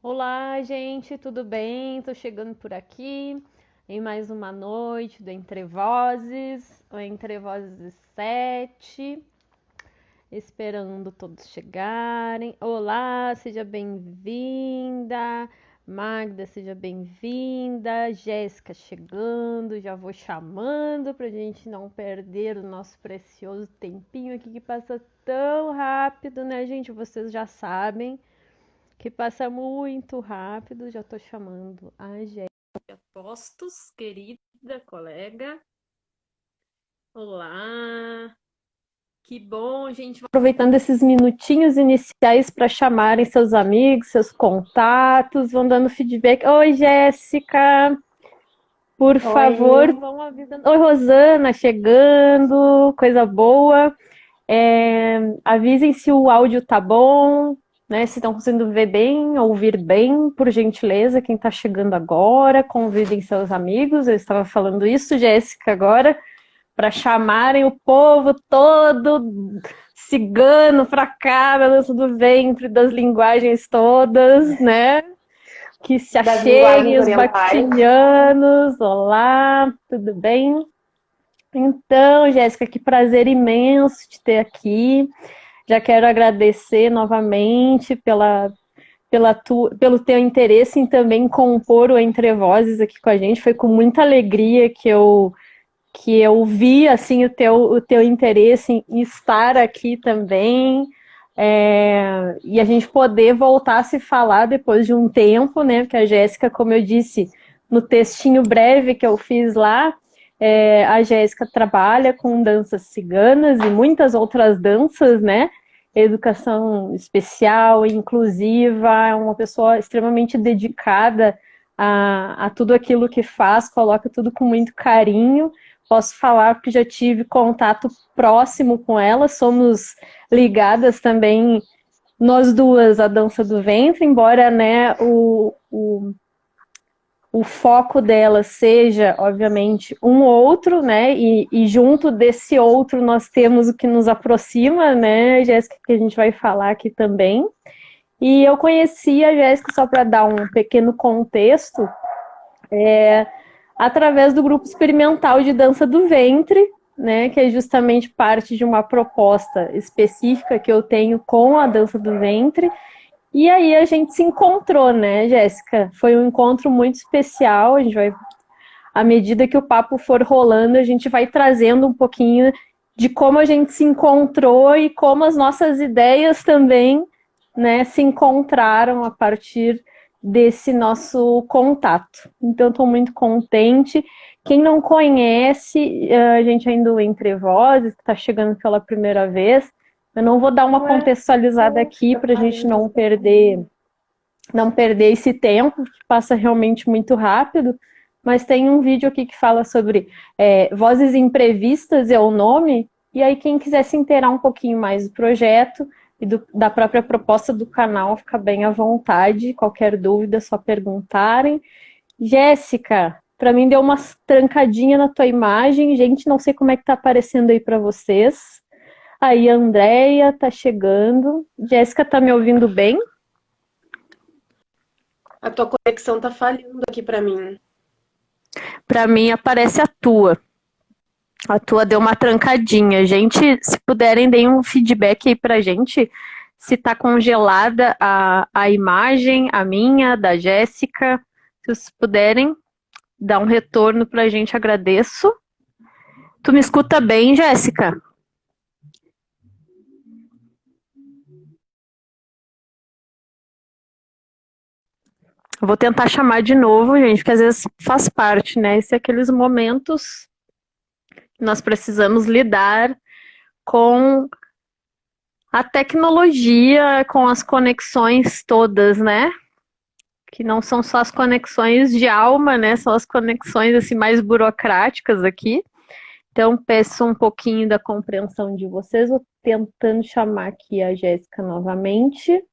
Olá, gente, tudo bem? Tô chegando por aqui em mais uma noite do Entre Vozes, o Entre Vozes 7, esperando todos chegarem. Olá, seja bem-vinda. Magda, seja bem-vinda. Jéssica chegando, já vou chamando pra gente não perder o nosso precioso tempinho aqui que passa tão rápido, né, gente? Vocês já sabem que passa muito rápido. Já tô chamando a Jéssica Postos, querida colega. Olá, que bom, gente. Aproveitando esses minutinhos iniciais para chamarem seus amigos, seus contatos, vão dando feedback. Oi, Jéssica, por favor, Oi, vão avisando. Oi, Rosana, chegando, coisa boa. Avisem se o áudio tá bom, né? Se estão conseguindo ver bem, ouvir bem, por gentileza, quem está chegando agora, convidem seus amigos. Eu estava falando isso, Jéssica, agora, para chamarem o povo todo cigano para cá, da dança do ventre, das linguagens todas, né? Que se das linguagens acheguem os orientais. bactinianos. Olá, tudo bem? Então, Jéssica, que prazer imenso te ter aqui. Já quero agradecer novamente pelo teu interesse em também compor o Entre Vozes aqui com a gente. Foi com muita alegria que eu vi assim, o teu interesse em estar aqui também. E a gente poder voltar a se falar depois de um tempo, né? Porque a Jéssica, como eu disse no textinho breve que eu fiz lá, a Jéssica trabalha com danças ciganas e muitas outras danças, né? Educação especial, inclusiva, é uma pessoa extremamente dedicada a tudo aquilo que faz, coloca tudo com muito carinho. Posso falar que já tive contato próximo com ela, somos ligadas também, nós duas, à dança do ventre, embora, né, o foco dela seja, obviamente, um outro, né? E junto desse outro nós temos o que nos aproxima, né, Jéssica, que a gente vai falar aqui também. E eu conheci a Jéssica, só para dar um pequeno contexto, através do grupo experimental de dança do ventre, né, que é justamente parte de uma proposta específica que eu tenho com a dança do ventre. E aí a gente se encontrou, né, Jéssica? Foi um encontro muito especial. A gente vai, à medida que o papo for rolando, a gente vai trazendo um pouquinho de como a gente se encontrou e como as nossas ideias também, né, se encontraram a partir desse nosso contato. Então, estou muito contente. Quem não conhece, a gente ainda Entre Vozes, que está chegando pela primeira vez, eu não vou dar uma Ué, contextualizada aqui para a gente não perder esse tempo, que passa realmente muito rápido, mas tem um vídeo aqui que fala sobre vozes imprevistas, é o nome, e aí quem quiser se inteirar um pouquinho mais do projeto e da própria proposta do canal, fica bem à vontade, qualquer dúvida é só perguntarem. Jéssica, para mim deu uma trancadinha na tua imagem, gente, não sei como é que tá aparecendo aí para vocês. Aí a Andrea tá chegando. Jéssica, tá me ouvindo bem? a tua conexão tá falhando aqui pra mim. Para mim aparece a tua. A tua deu uma trancadinha. Gente, se puderem, deem um feedback aí pra gente. Se tá congelada a imagem, a minha, da Jéssica. Se vocês puderem dar um retorno pra gente, agradeço. Tu me escuta bem, Jéssica? Eu vou tentar chamar de novo, gente, porque às vezes faz parte, né? Esse é aqueles momentos que nós precisamos lidar com a tecnologia, com as conexões todas, né? Que não são só as conexões de alma, né? São as conexões assim mais burocráticas aqui. Então peço um pouquinho da compreensão de vocês. Vou tentando chamar aqui a Jéssica novamente.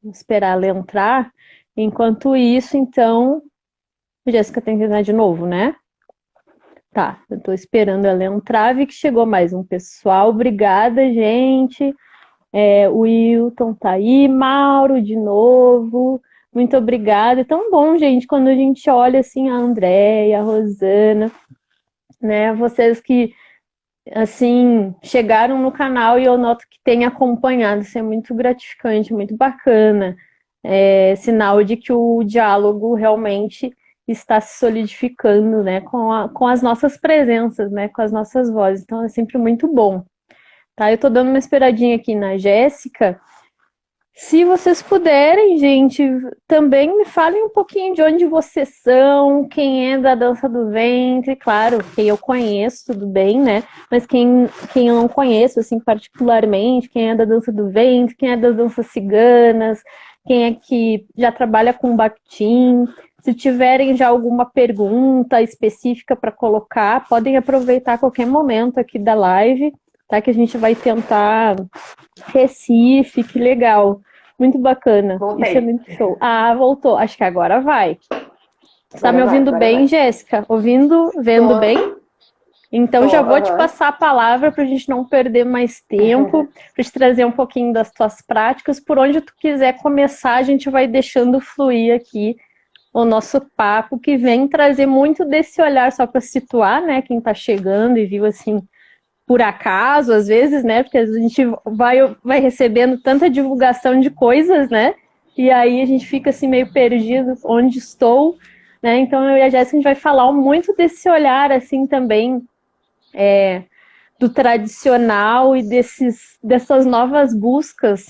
Vamos esperar ela entrar. Enquanto isso, então, a Jéssica tem que entrar de novo, né? Tá, eu tô esperando ela entrar. Vi que chegou mais um pessoal. Obrigada, gente. O Wilton tá aí, Mauro de novo, muito obrigada. É tão bom, gente, quando a gente olha assim a Andréia, a Rosana, né? Vocês que assim chegaram no canal e eu noto que têm acompanhado, isso é muito gratificante, muito bacana. É sinal de que o diálogo realmente está se solidificando, né, com as nossas presenças, né, com as nossas vozes. Então é sempre muito bom. Tá, eu tô dando uma esperadinha aqui na Jéssica. Se vocês puderem, gente, também me falem um pouquinho de onde vocês são, quem é da dança do ventre, claro, quem eu conheço, tudo bem, né? Mas quem eu não conheço, assim, particularmente, quem é da dança do ventre, quem é das danças ciganas, quem é que já trabalha com Bakhtin. Se tiverem já alguma pergunta específica para colocar, podem aproveitar a qualquer momento aqui da live, tá? Que a gente vai tentar Recife, que legal. Muito bacana. Isso é Voltei. muito show. Ah, voltou. Acho que agora vai. Está me Agora vai, ouvindo agora bem, vai. Jéssica? Ouvindo, vendo bem? Tô, Então já tô, vou te aham. passar a palavra para a gente não perder mais tempo, para te trazer um pouquinho das tuas práticas. Por onde tu quiser começar, a gente vai deixando fluir aqui o nosso papo, que vem trazer muito desse olhar, só para situar, né, quem está chegando e viu assim por acaso, às vezes, né? Porque a gente vai recebendo tanta divulgação de coisas, né? E aí a gente fica assim meio perdido onde estou, né? Então eu e a Jéssica a gente vai falar muito desse olhar assim também do tradicional e dessas novas buscas,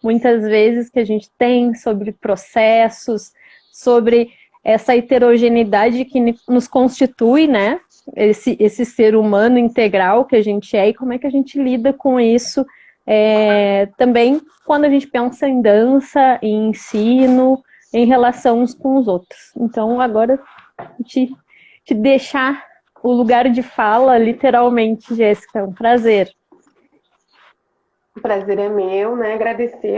muitas vezes que a gente tem sobre processos, sobre essa heterogeneidade que nos constitui, né? Esse ser humano integral que a gente é e como é que a gente lida com isso também quando a gente pensa em dança, em ensino, em relação uns com os outros. Então, agora, te deixar o lugar de fala, literalmente, Jéssica. É um prazer. O prazer é meu, né? Agradecer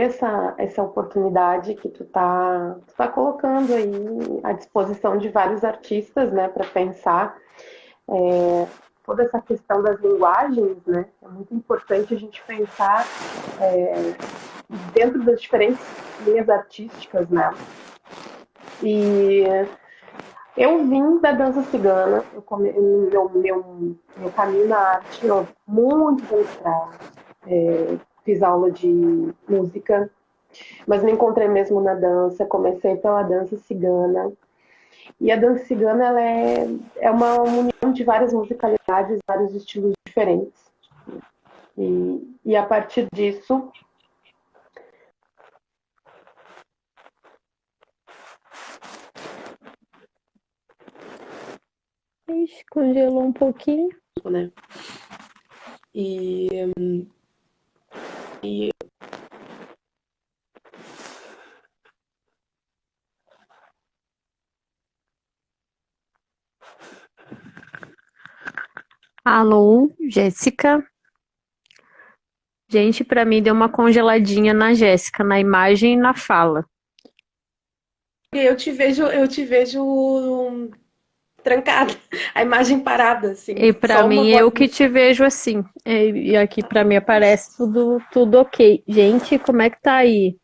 essa oportunidade que tu tá colocando aí à disposição de vários artistas, né? Para pensar toda essa questão das linguagens, né? É muito importante a gente pensar dentro das diferentes linhas artísticas, né? E eu vim da dança cigana, meu caminho na arte, muitos anos atrás. Fiz aula de música, mas me encontrei mesmo na dança. Comecei pela dança cigana. E a dança cigana é uma união de várias musicalidades, vários estilos diferentes. E a partir disso, Ixi, congelou um pouquinho. né? E, e Alô, Jéssica. Gente, para mim deu uma congeladinha na Jéssica, na imagem e na fala. eu te vejo trancada, a imagem parada, assim, E para só uma mim, voz. eu que te vejo assim. E aqui para mim aparece tudo ok. Gente, como é que tá aí?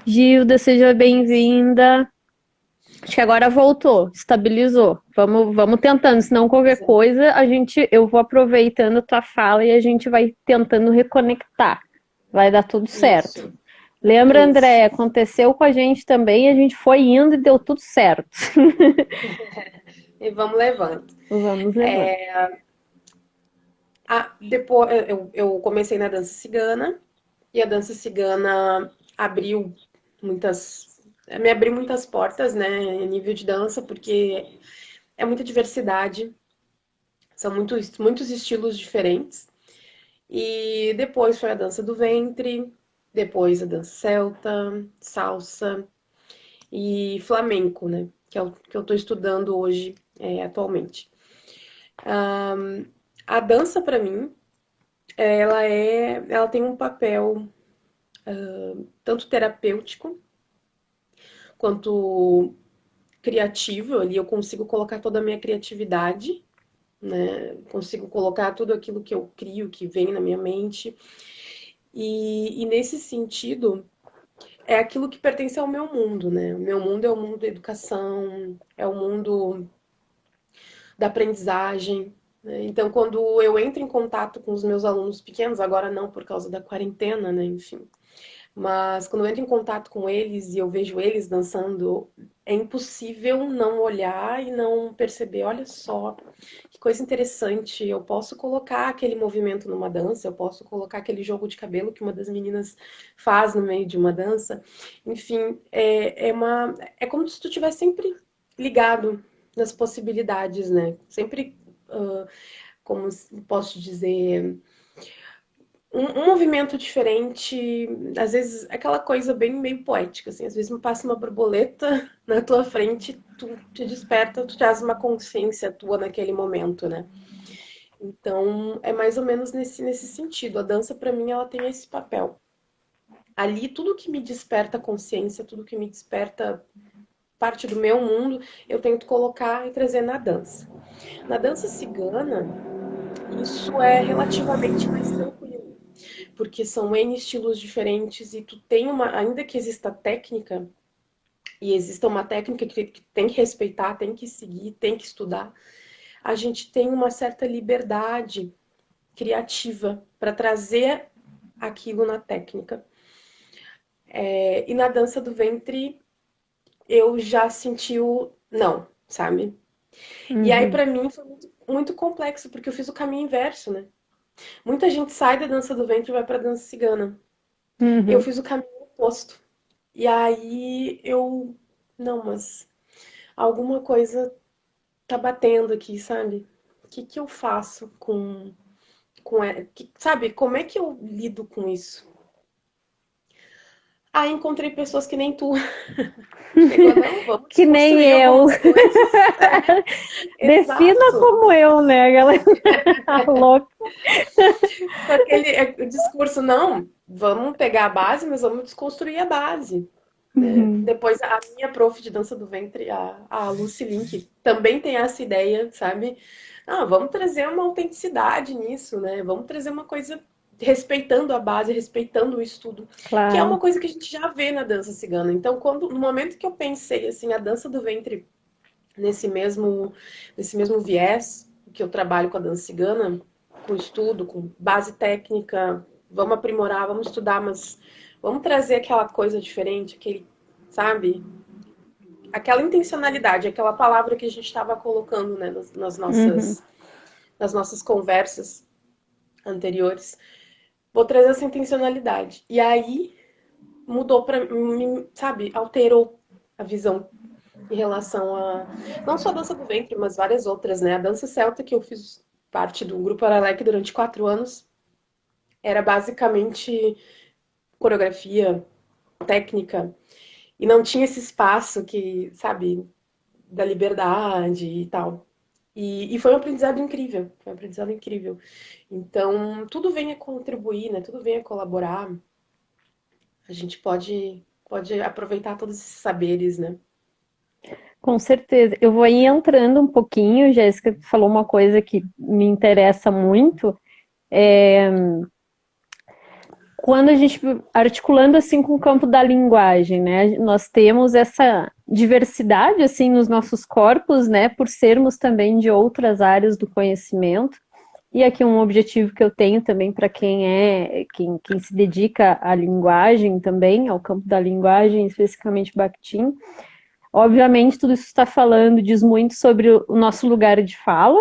Gilda, seja bem-vinda. Acho que agora voltou, estabilizou. Vamos tentando, senão qualquer coisa eu vou aproveitando a tua fala e a gente vai tentando reconectar. Vai dar tudo certo. Isso, Lembra, isso. André, aconteceu com a gente também, a gente foi indo e deu tudo certo. E vamos levando. Vamos levando. Depois eu comecei na dança cigana e a dança cigana abriu me abriu muitas portas, né, a nível de dança, porque é muita diversidade, são muitos estilos diferentes. E depois foi a dança do ventre, depois a dança celta, salsa e flamenco, né, que é o que eu estou estudando hoje, atualmente. A dança, para mim, ela tem um papel tanto terapêutico quanto criativo. Ali eu consigo colocar toda a minha criatividade, né? Consigo colocar tudo aquilo que eu crio, que vem na minha mente. E nesse sentido, é aquilo que pertence ao meu mundo, né? O meu mundo é o mundo da educação, é o mundo da aprendizagem, né? Então, quando eu entro em contato com os meus alunos pequenos, agora não por causa da quarentena, né? Enfim, mas quando eu entro em contato com eles e eu vejo eles dançando, é impossível não olhar e não perceber. Olha só, que coisa interessante. Eu posso colocar aquele movimento numa dança, eu posso colocar aquele jogo de cabelo que uma das meninas faz no meio de uma dança. Enfim, é como se tu estivesse sempre ligado nas possibilidades, né? Sempre, como posso dizer, um movimento diferente, às vezes aquela coisa bem meio poética, assim, às vezes me passa uma borboleta na tua frente, tu te desperta, tu traz uma consciência tua naquele momento, né? Então, é mais ou menos nesse sentido. A dança, para mim, ela tem esse papel. Ali, tudo que me desperta consciência, tudo que me desperta parte do meu mundo, eu tento colocar e trazer na dança. Na dança cigana, isso é relativamente mais tranquilo, porque são N estilos diferentes e tu tem uma, ainda que exista técnica, e exista uma técnica que tem que respeitar, tem que seguir, tem que estudar, a gente tem uma certa liberdade criativa para trazer aquilo na técnica. E na dança do ventre eu já senti o não, sabe? E aí Uhum. para mim foi muito complexo, porque eu fiz o caminho inverso, né? Muita gente sai da dança do ventre e vai para dança cigana. Eu Uhum. fiz o caminho oposto. E aí eu não, mas alguma coisa tá batendo aqui, sabe? O que que eu faço sabe? Como é que eu lido com isso? Aí encontrei pessoas que nem tu. Chegou, não, vamos Que nem desconstruir eu. algumas coisas. Defina Exato. como eu, né, galera? Louca. Com aquele discurso, não, vamos pegar a base, mas vamos desconstruir a base. Né? Uhum. Depois a minha prof de dança do ventre, a Lucy Link, também tem essa ideia, sabe? Ah, vamos trazer uma autenticidade nisso, né? Vamos trazer uma coisa respeitando a base, respeitando o estudo, que é uma Claro. coisa que a gente já vê na dança cigana. Então, no momento que eu pensei assim, a dança do ventre nesse mesmo viés que eu trabalho com a dança cigana, com estudo, com base técnica, vamos aprimorar, vamos estudar, mas vamos trazer aquela coisa diferente, aquele, sabe? Aquela intencionalidade, aquela palavra que a gente estava colocando, né, nas Uhum. nossas conversas anteriores. Vou trazer essa intencionalidade. E aí mudou para mim, sabe? Alterou a visão em relação a não só a dança do ventre, mas várias outras, né? A dança celta que eu fiz parte do grupo Aralec durante 4 anos era basicamente coreografia, técnica, e não tinha esse espaço que, sabe, da liberdade e tal. E foi um aprendizado incrível, foi um aprendizado incrível. Então, tudo vem a contribuir, né? Tudo vem a colaborar. A gente pode aproveitar todos esses saberes, né? Com certeza. Eu vou ir entrando um pouquinho, Jéssica falou uma coisa que me interessa muito. Quando a gente articulando assim com o campo da linguagem, né? Nós temos essa diversidade assim nos nossos corpos, né? Por sermos também de outras áreas do conhecimento. E aqui um objetivo que eu tenho também para quem se dedica à linguagem também, ao campo da linguagem, especificamente Bakhtin. Obviamente, tudo isso que está falando diz muito sobre o nosso lugar de fala,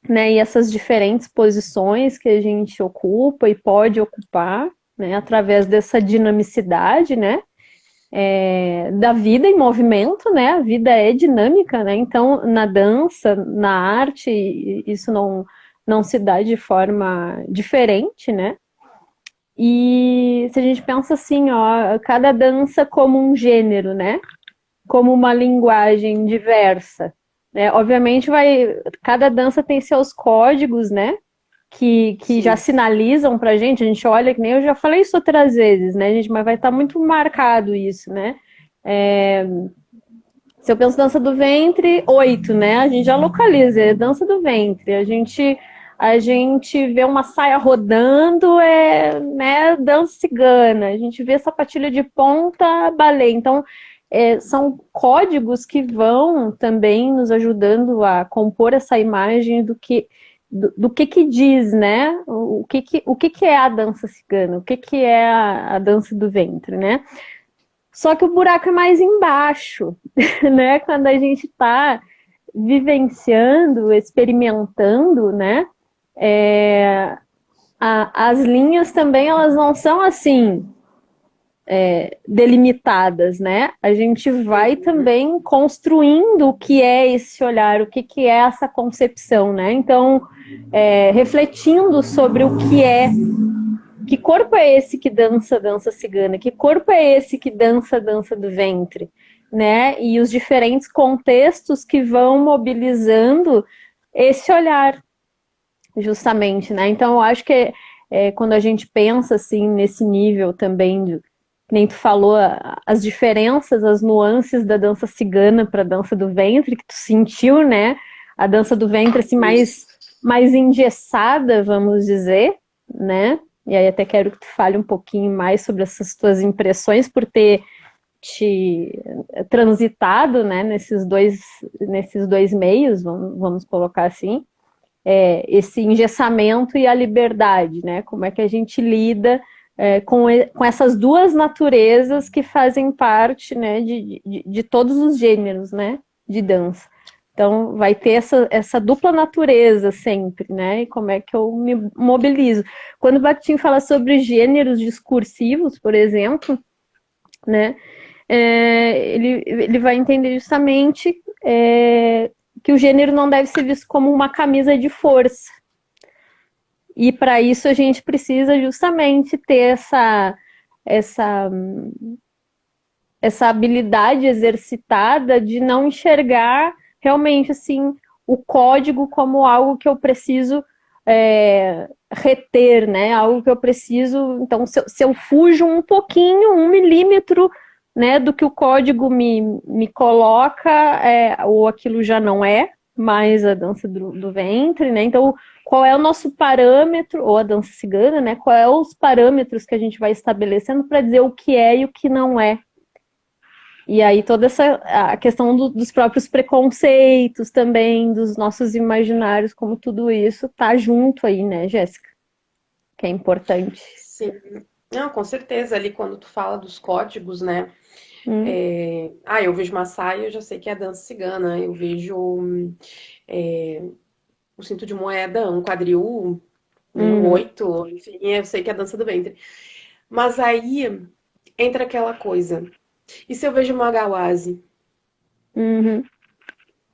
né? E essas diferentes posições que a gente ocupa e pode ocupar, né? Através dessa dinamicidade, né? Da vida em movimento, né? A vida é dinâmica, né? Então, na dança, na arte, isso não se dá de forma diferente, né? E se a gente pensa assim, ó, cada dança como um gênero, né? Como uma linguagem diversa, né? Obviamente cada dança tem seus códigos, né? Que já Sim. sinalizam pra gente, a gente olha, que nem eu já falei isso outras vezes, né, gente, mas vai estar muito marcado isso, né? Se eu penso dança do ventre, 8, né? A gente já localiza, é dança do ventre. A gente a gente vê uma saia rodando, né, dança cigana. A gente vê sapatilha de ponta, balé. Então, são códigos que vão também nos ajudando a compor essa imagem do que diz, né? O que é a dança cigana? O que é a dança do ventre, né? Só que o buraco é mais embaixo, né? Quando a gente está vivenciando, experimentando, né? As linhas também elas não são assim delimitadas, né? A gente vai também construindo o que é esse olhar, o que é essa concepção, né? Então, refletindo sobre o que corpo é esse que dança dança cigana, que corpo é esse que dança dança do ventre, né? E os diferentes contextos que vão mobilizando esse olhar, justamente, né? Então, eu acho que quando a gente pensa assim nesse nível também que nem tu falou, as diferenças, as nuances da dança cigana para a dança do ventre, que tu sentiu, né? A dança do ventre assim, mais engessada, vamos dizer, né? E aí até quero que tu fale um pouquinho mais sobre essas tuas impressões por ter te transitado, né, nesses dois meios, vamos colocar assim, esse engessamento e a liberdade, né? Como é que a gente lida com essas duas naturezas que fazem parte, né, de todos os gêneros, né, de dança. Então, vai ter essa dupla natureza sempre, né? E como é que eu me mobilizo. Quando o Bakhtin fala sobre gêneros discursivos, por exemplo, né? Ele vai entender justamente que o gênero não deve ser visto como uma camisa de força. E para isso a gente precisa justamente ter essa, essa habilidade exercitada de não enxergar realmente assim o código como algo que eu preciso reter, né? Algo que eu preciso. Então, se eu fujo um pouquinho, 1 milímetro, né, do que o código me coloca, ou aquilo já não é mais a dança do ventre, né? Então, qual é o nosso parâmetro, ou a dança cigana, né? Qual é os parâmetros que a gente vai estabelecendo para dizer o que é e o que não é. E aí toda a questão dos próprios preconceitos também, dos nossos imaginários, como tudo isso tá junto aí, né, Jéssica? Que é importante. Sim. Não, com certeza, ali quando tu fala dos códigos, né? Hum, Eu vejo uma saia, eu já sei que é dança cigana. Eu vejo um cinto de moeda, um quadril, um uhum, oito, enfim, eu sei que é a dança do ventre. Mas aí entra aquela coisa. E se eu vejo uma gawazi, uhum,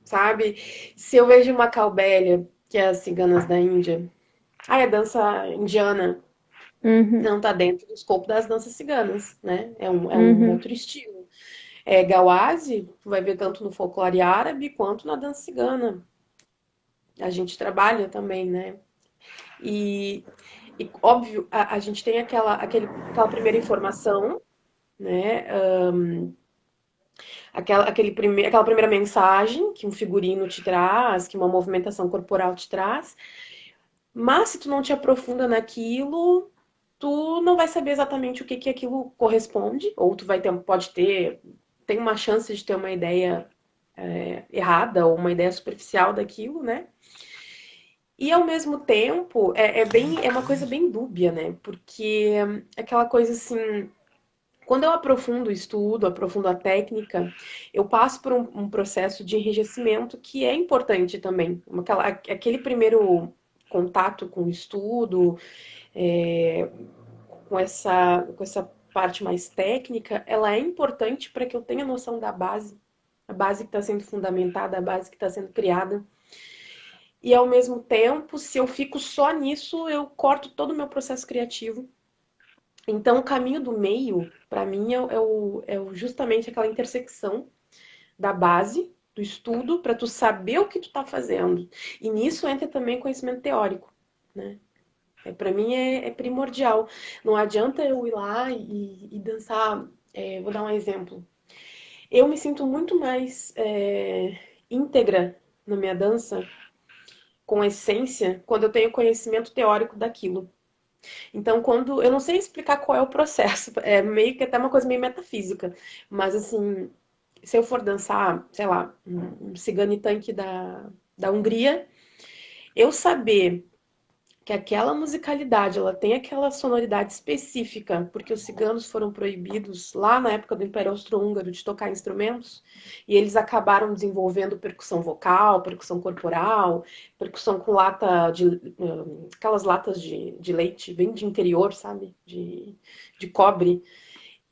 sabe? Se eu vejo uma calbélia, que é as ciganas da Índia, é dança indiana, uhum, não tá dentro do escopo das danças ciganas, né? É um uhum, outro estilo. Gawazi, tu vai ver tanto no folclore árabe quanto na dança cigana. A gente trabalha também, né? E, óbvio, a gente tem aquela primeira informação, né? Aquela primeira mensagem que um figurino te traz, que uma movimentação corporal te traz. Mas se tu não te aprofunda naquilo, tu não vai saber exatamente o que aquilo corresponde, ou tu tem uma chance de ter uma ideia errada ou uma ideia superficial daquilo, né? E ao mesmo tempo é uma coisa bem dúbia, né? Porque é aquela coisa assim, quando eu aprofundo o estudo, aprofundo a técnica, eu passo por um processo de enrijecimento que é importante também. Aquele primeiro contato com o estudo, com essa parte mais técnica, ela é importante para que eu tenha noção da base, a base que está sendo fundamentada, a base que está sendo criada. E ao mesmo tempo, se eu fico só nisso, eu corto todo o meu processo criativo. Então, o caminho do meio, para mim, justamente aquela intersecção da base, do estudo, para tu saber o que tu tá fazendo. E nisso entra também conhecimento teórico, né? Para mim é primordial. Não adianta eu ir lá e dançar. Vou dar um exemplo. Eu me sinto muito mais íntegra na minha dança com essência quando eu tenho conhecimento teórico daquilo. Então, quando eu não sei explicar qual é o processo, é meio que até uma coisa meio metafísica, mas assim, se eu for dançar, sei lá, um cigane tanque da Hungria, eu saber que aquela musicalidade, ela tem aquela sonoridade específica, porque os ciganos foram proibidos lá na época do Império Austro-Húngaro de tocar instrumentos, e eles acabaram desenvolvendo percussão vocal, percussão corporal, percussão com lata de aquelas latas de leite, bem de interior, sabe? De cobre.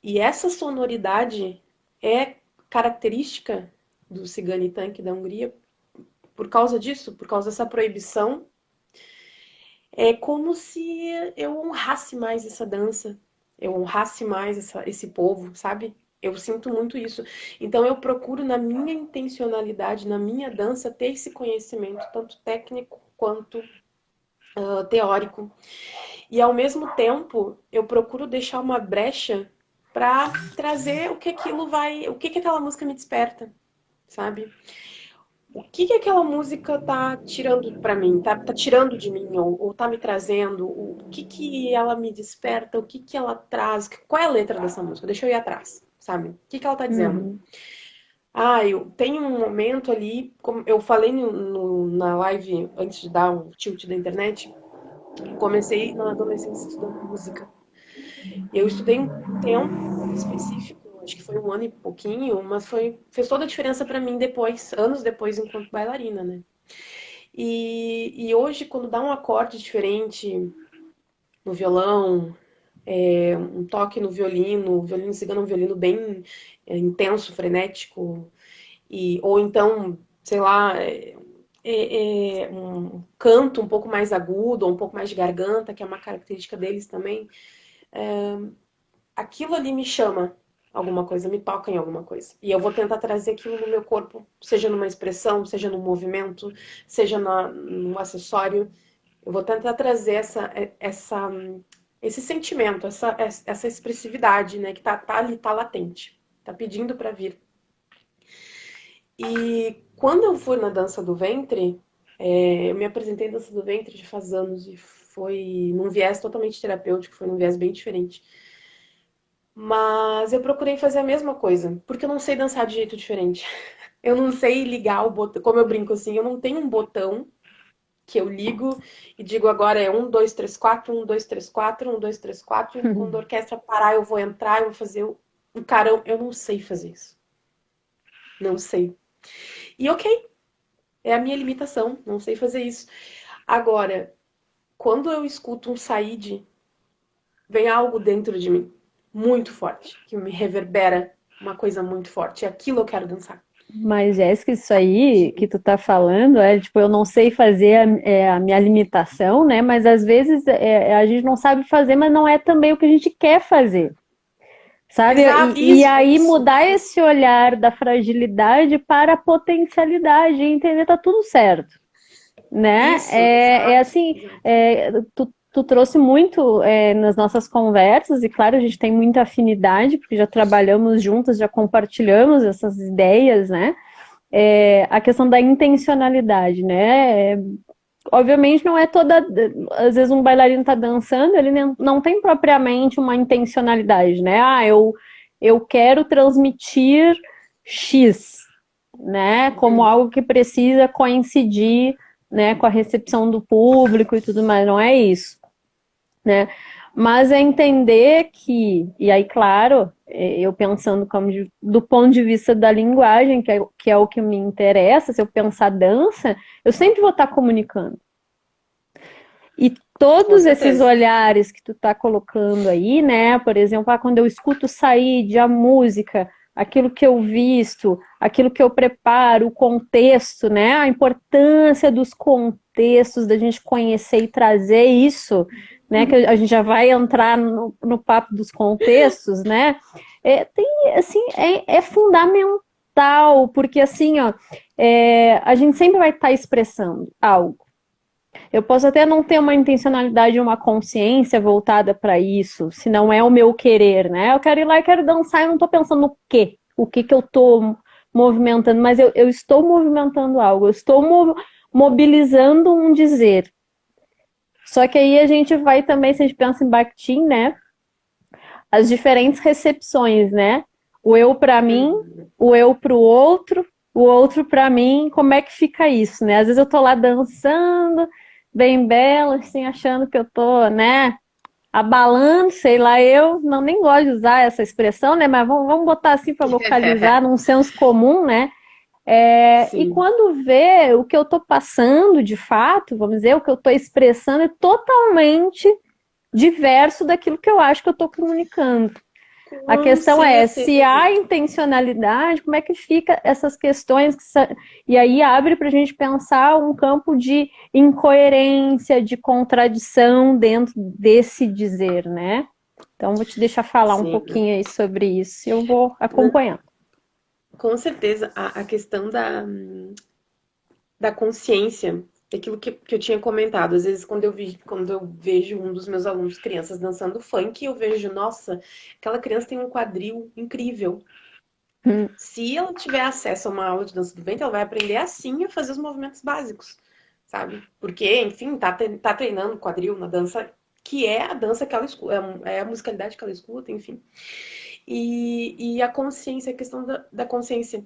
E essa sonoridade é característica do cigane tanque da Hungria por causa disso, por causa dessa proibição. É como se eu honrasse mais essa dança, eu honrasse mais esse povo, sabe? Eu sinto muito isso. Então eu procuro na minha intencionalidade, na minha dança, ter esse conhecimento, tanto técnico quanto teórico. E ao mesmo tempo, eu procuro deixar uma brecha para trazer o que aquilo vai, o que aquela música me desperta, sabe? O que aquela música tá tirando pra mim, tá tirando de mim, ou tá me trazendo, o que ela me desperta, o que ela traz, qual é a letra dessa música? Deixa eu ir atrás, sabe? O que ela tá dizendo? Uhum. Ah, eu tenho um momento ali, como eu falei na live antes de dar um tilt da internet, comecei na adolescência estudando música. Eu estudei um tempo específico, acho que foi um ano e pouquinho, mas fez toda a diferença pra mim depois, anos depois, enquanto bailarina, né? E hoje, quando dá um acorde diferente no violão, um toque no violino, o violino cigano é um violino bem intenso, frenético, ou então, sei lá, um canto um pouco mais agudo, ou um pouco mais de garganta, que é uma característica deles também, aquilo ali me chama alguma coisa, me toca em alguma coisa. E eu vou tentar trazer aquilo no meu corpo, seja numa expressão, seja num movimento, seja num acessório. Eu vou tentar trazer esse sentimento, essa expressividade, né, que tá ali, tá latente, tá pedindo para vir. E quando eu fui na dança do ventre, eu me apresentei em dança do ventre já faz anos e foi num viés totalmente terapêutico, foi num viés bem diferente. Mas eu procurei fazer a mesma coisa, porque eu não sei dançar de jeito diferente. Eu não sei ligar o botão, como eu brinco assim, eu não tenho um botão que eu ligo e digo agora é 1, 2, 3, 4, 1, 2, 3, 4, 1, 2, 3, 4. Quando a orquestra parar, eu vou entrar, eu vou fazer um carão. Eu não sei fazer isso. Não sei. E ok, é a minha limitação, não sei fazer isso. Agora, quando eu escuto um saíde, vem algo dentro de mim, muito forte, que me reverbera uma coisa muito forte. E aquilo eu quero dançar. Mas, Jéssica, isso aí que tu tá falando tipo, eu não sei fazer a minha limitação, né? Mas às vezes a gente não sabe fazer, mas não é também o que a gente quer fazer, sabe? Exato, E aí isso. mudar esse olhar da fragilidade para a potencialidade e entender tá tudo certo, né? Isso, É exato, assim, exato. tu trouxe muito nas nossas conversas, e claro, a gente tem muita afinidade, porque já trabalhamos juntas, já compartilhamos essas ideias, né? A questão da intencionalidade, né? Obviamente não é toda. Às vezes um bailarino está dançando, ele não tem propriamente uma intencionalidade, né? Eu quero transmitir X, né? Como algo que precisa coincidir, né, com a recepção do público e tudo mais, não é isso, né? Mas é entender que, e aí, claro, eu pensando do ponto de vista da linguagem, que é o que me interessa, se eu pensar dança, eu sempre vou estar comunicando. E Com todos esses certeza. olhares que tu tá colocando aí, né? Por exemplo, quando eu escuto sair de a música, aquilo que eu visto, aquilo que eu preparo, o contexto, né? A importância dos contextos, da gente conhecer e trazer isso, né? Que a gente já vai entrar no papo dos contextos, né? Assim, é fundamental, porque assim, ó, a gente sempre vai estar expressando algo. Eu posso até não ter uma intencionalidade, uma consciência voltada para isso, se não é o meu querer, né? Eu quero ir lá e quero dançar, eu não estou pensando no o que eu estou movimentando, mas eu estou movimentando algo, eu estou mobilizando um dizer. Só que aí a gente vai também, se a gente pensa em Bakhtin, né? As diferentes recepções, né? O eu para mim, Uhum. o eu para o outro para mim, como é que fica isso, né? Às vezes eu tô lá dançando, bem bela, assim, achando que eu tô, né, abalando, sei lá, eu não nem gosto de usar essa expressão, né? Mas vamos botar assim para localizar num senso comum, né? E Sim, quando vê o que eu estou passando de fato, vamos dizer, o que eu estou expressando é totalmente diverso daquilo que eu acho que eu estou comunicando. A com questão é, se há certeza. intencionalidade, como é que fica essas questões? E aí abre para a gente pensar um campo de incoerência, de contradição dentro desse dizer, né? Então, vou te deixar falar um Sim. pouquinho aí sobre isso e eu vou Não, acompanhando. com certeza, a questão da consciência, daquilo que eu tinha comentado. Às vezes, quando eu vejo um dos meus alunos, crianças, dançando funk, eu vejo, nossa, aquela criança tem um quadril incrível. Hum, Se ela tiver acesso a uma aula de dança do ventre, ela vai aprender assim a fazer os movimentos básicos, sabe? Porque, enfim, tá treinando quadril na dança, que é a dança que ela escuta, é a musicalidade que ela escuta, enfim. E a consciência, a questão da consciência.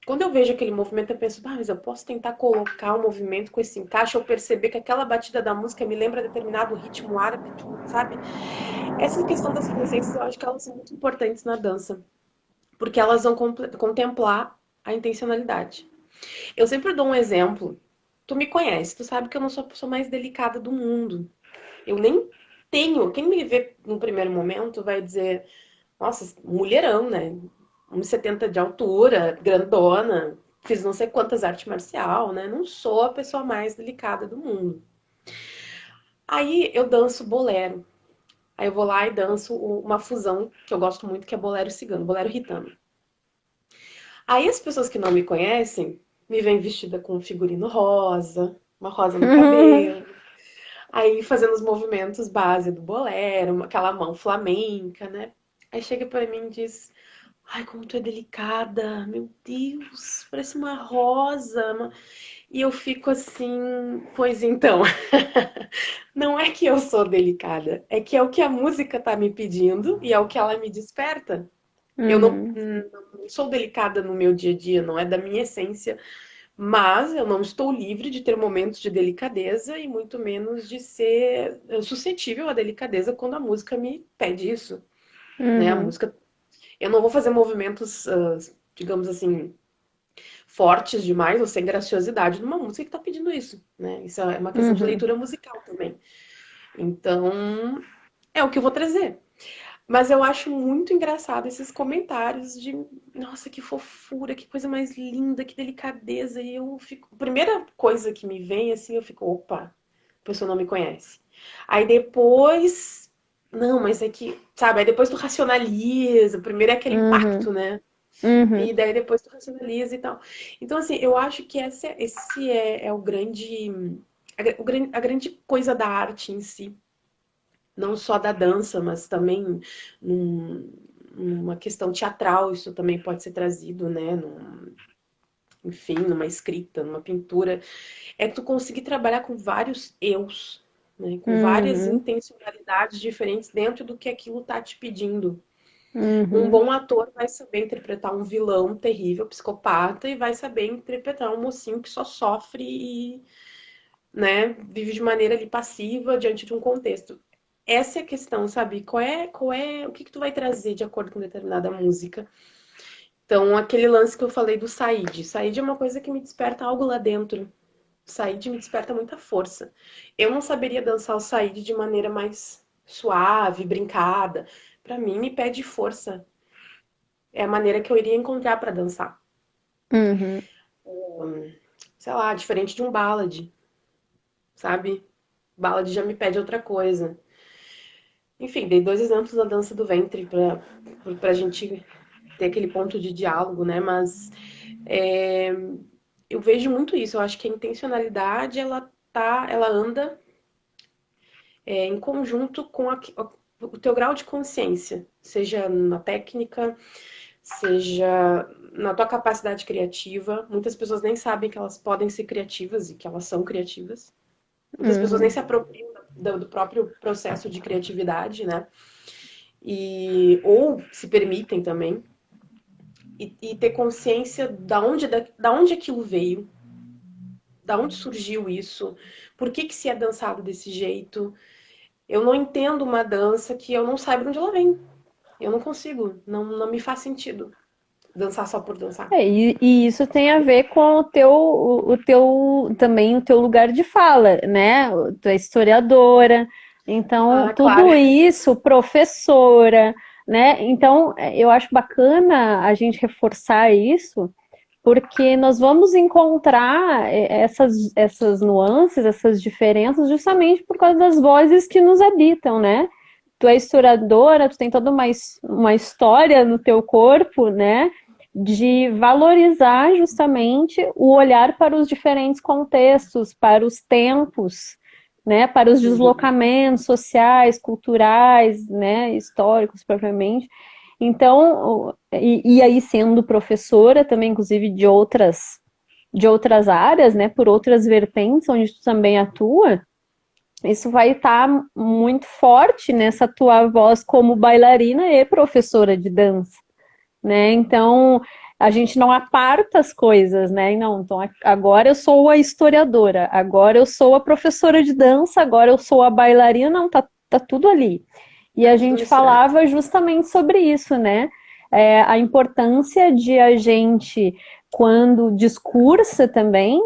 Quando eu vejo aquele movimento, eu penso, mas eu posso tentar colocar um movimento com esse encaixe, ou perceber que aquela batida da música me lembra determinado ritmo árabe, sabe? Essa questão das consciências, eu acho que elas são muito importantes na dança, porque elas vão contemplar a intencionalidade. Eu sempre dou um exemplo. Tu me conhece, tu sabe que eu não sou a pessoa mais delicada do mundo. Eu nem tenho. Quem me vê no primeiro momento vai dizer, nossa, mulherão, né? 1,70 de altura, grandona, fiz não sei quantas artes marcial, né? Não sou a pessoa mais delicada do mundo. Aí eu danço bolero. Aí eu vou lá e danço uma fusão que eu gosto muito, que é bolero cigano, bolero ritano. Aí as pessoas que não me conhecem me veem vestida com um figurino rosa, uma rosa no cabelo, aí fazendo os movimentos base do bolero, aquela mão flamenca, né? Aí chega pra mim e diz: Ai, como tu é delicada, meu Deus, parece uma rosa. E eu fico assim, pois então, não é que eu sou delicada, é que é o que a música tá me pedindo e é o que ela me desperta. Eu uhum, não sou delicada no meu dia a dia, não é da minha essência, mas eu não estou livre de ter momentos de delicadeza e muito menos de ser suscetível à delicadeza quando a música me pede isso, né? A uhum, música, eu não vou fazer movimentos, digamos assim, fortes demais ou sem graciosidade numa música que está pedindo isso, né? Isso é uma questão de uhum. leitura musical também. Então, é o que eu vou trazer. Mas eu acho muito engraçado esses comentários de, nossa, que fofura, que coisa mais linda, que delicadeza. E eu fico, a primeira coisa que me vem assim, eu fico, opa, a pessoa não me conhece. Aí depois, não, mas é que, sabe, aí depois tu racionaliza, primeiro é aquele Uhum, impacto, né? uhum, E daí depois tu racionaliza e tal. Então, assim, eu acho que esse é o grande, a grande coisa da arte em si, não só da dança, mas também numa questão teatral, isso também pode ser trazido, né? Enfim, numa escrita, numa pintura, é tu conseguir trabalhar com vários eus, né? Com várias uhum, intencionalidades diferentes dentro do que aquilo tá te pedindo. Um uhum, bom ator vai saber interpretar um vilão terrível, psicopata, e vai saber interpretar um mocinho que só sofre e, né, vive de maneira ali passiva diante de um contexto. Essa é a questão, sabe? O que tu vai trazer de acordo com determinada música? Então, aquele lance que eu falei do Said. Said é uma coisa que me desperta algo lá dentro. Said me desperta muita força. Eu não saberia dançar o Said de maneira mais suave, brincada. Para mim, me pede força. É a maneira que eu iria encontrar para dançar. uhum. Sei lá, diferente de um ballad, sabe? Ballad já me pede outra coisa. Enfim, dei dois exemplos da dança do ventre pra gente ter aquele ponto de diálogo, né? Mas é, eu vejo muito isso. Eu acho que a intencionalidade ela anda em conjunto com o teu grau de consciência, seja na técnica, seja na tua capacidade criativa. Muitas pessoas nem sabem que elas podem ser criativas e que elas são criativas. Muitas pessoas nem Uhum. se apropriam do próprio processo de criatividade, né? Ou se permitem também. E ter consciência da onde aquilo veio, da onde surgiu isso, por que se é dançado desse jeito. Eu não entendo uma dança que eu não saiba de onde ela vem. Eu não consigo, não me faz sentido dançar só por dançar, E isso tem a sabe? ver com também o teu lugar de fala, né? Tu é historiadora, então Ah, claro. tudo isso, professora, né? Então eu acho bacana a gente reforçar isso, porque nós vamos encontrar essas nuances, essas diferenças, justamente por causa das vozes que nos habitam, né? Tu é historiadora, tu tem toda uma história no teu corpo, né? De valorizar justamente o olhar para os diferentes contextos, para os tempos, né? Para os Uhum. deslocamentos sociais, culturais, né? Históricos propriamente. Então, e aí sendo professora também, inclusive de outras áreas, né, por outras vertentes onde tu também atua, isso vai estar muito forte nessa tua voz como bailarina e professora de dança, né? Então, a gente não aparta as coisas, né? Não, então agora eu sou a historiadora, agora eu sou a professora de dança, agora eu sou a bailarina, não, tá tudo ali. E Tá a tudo gente misturado. falava justamente sobre isso, né? A importância de a gente, quando discursa também,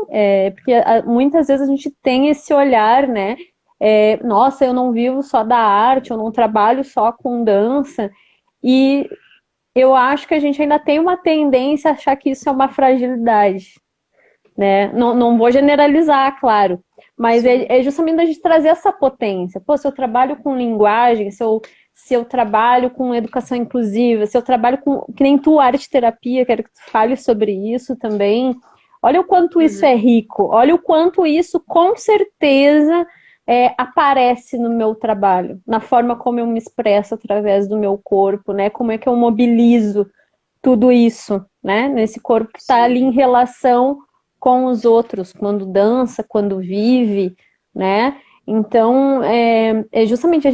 porque muitas vezes a gente tem esse olhar, né? Nossa, eu não vivo só da arte, eu não trabalho só com dança. E eu acho que a gente ainda tem uma tendência a achar que isso é uma fragilidade, né? Não vou generalizar, claro, mas Sim. é justamente a gente trazer essa potência. Pô, se eu trabalho com linguagem, se eu trabalho com educação inclusiva, se eu trabalho com, que nem tu, arte terapia, quero que tu fale sobre isso também. Olha o quanto isso é Uhum. rico, olha o quanto isso com certeza aparece no meu trabalho, na forma como eu me expresso através do meu corpo, né? Como é que eu mobilizo tudo isso, né? Nesse corpo que está ali Sim. em relação com os outros, quando dança, quando vive, né? Então, é justamente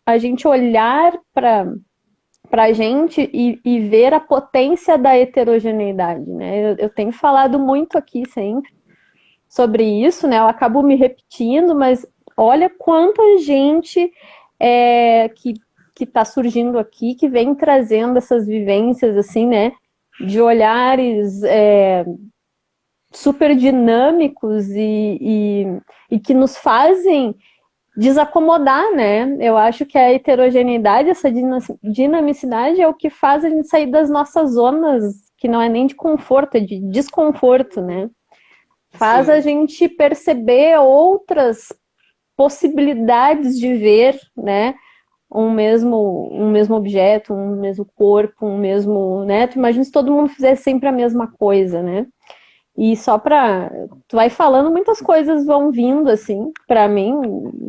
a gente olhar para a gente e ver a potência da heterogeneidade, né? Eu tenho falado muito aqui sempre sobre isso, né? Eu acabo me repetindo, mas olha quanta gente que está surgindo aqui, que vem trazendo essas vivências, assim, né? De olhares super dinâmicos e que nos fazem desacomodar, né? Eu acho que a heterogeneidade, essa dinamicidade é o que faz a gente sair das nossas zonas, que não é nem de conforto, é de desconforto, né? Faz a Sim. gente perceber outras possibilidades de ver, né? Um mesmo objeto, um mesmo corpo, um mesmo, né? Tu imagina se todo mundo fizesse sempre a mesma coisa, né? E só pra. Tu vai falando, muitas coisas vão vindo, assim, pra mim,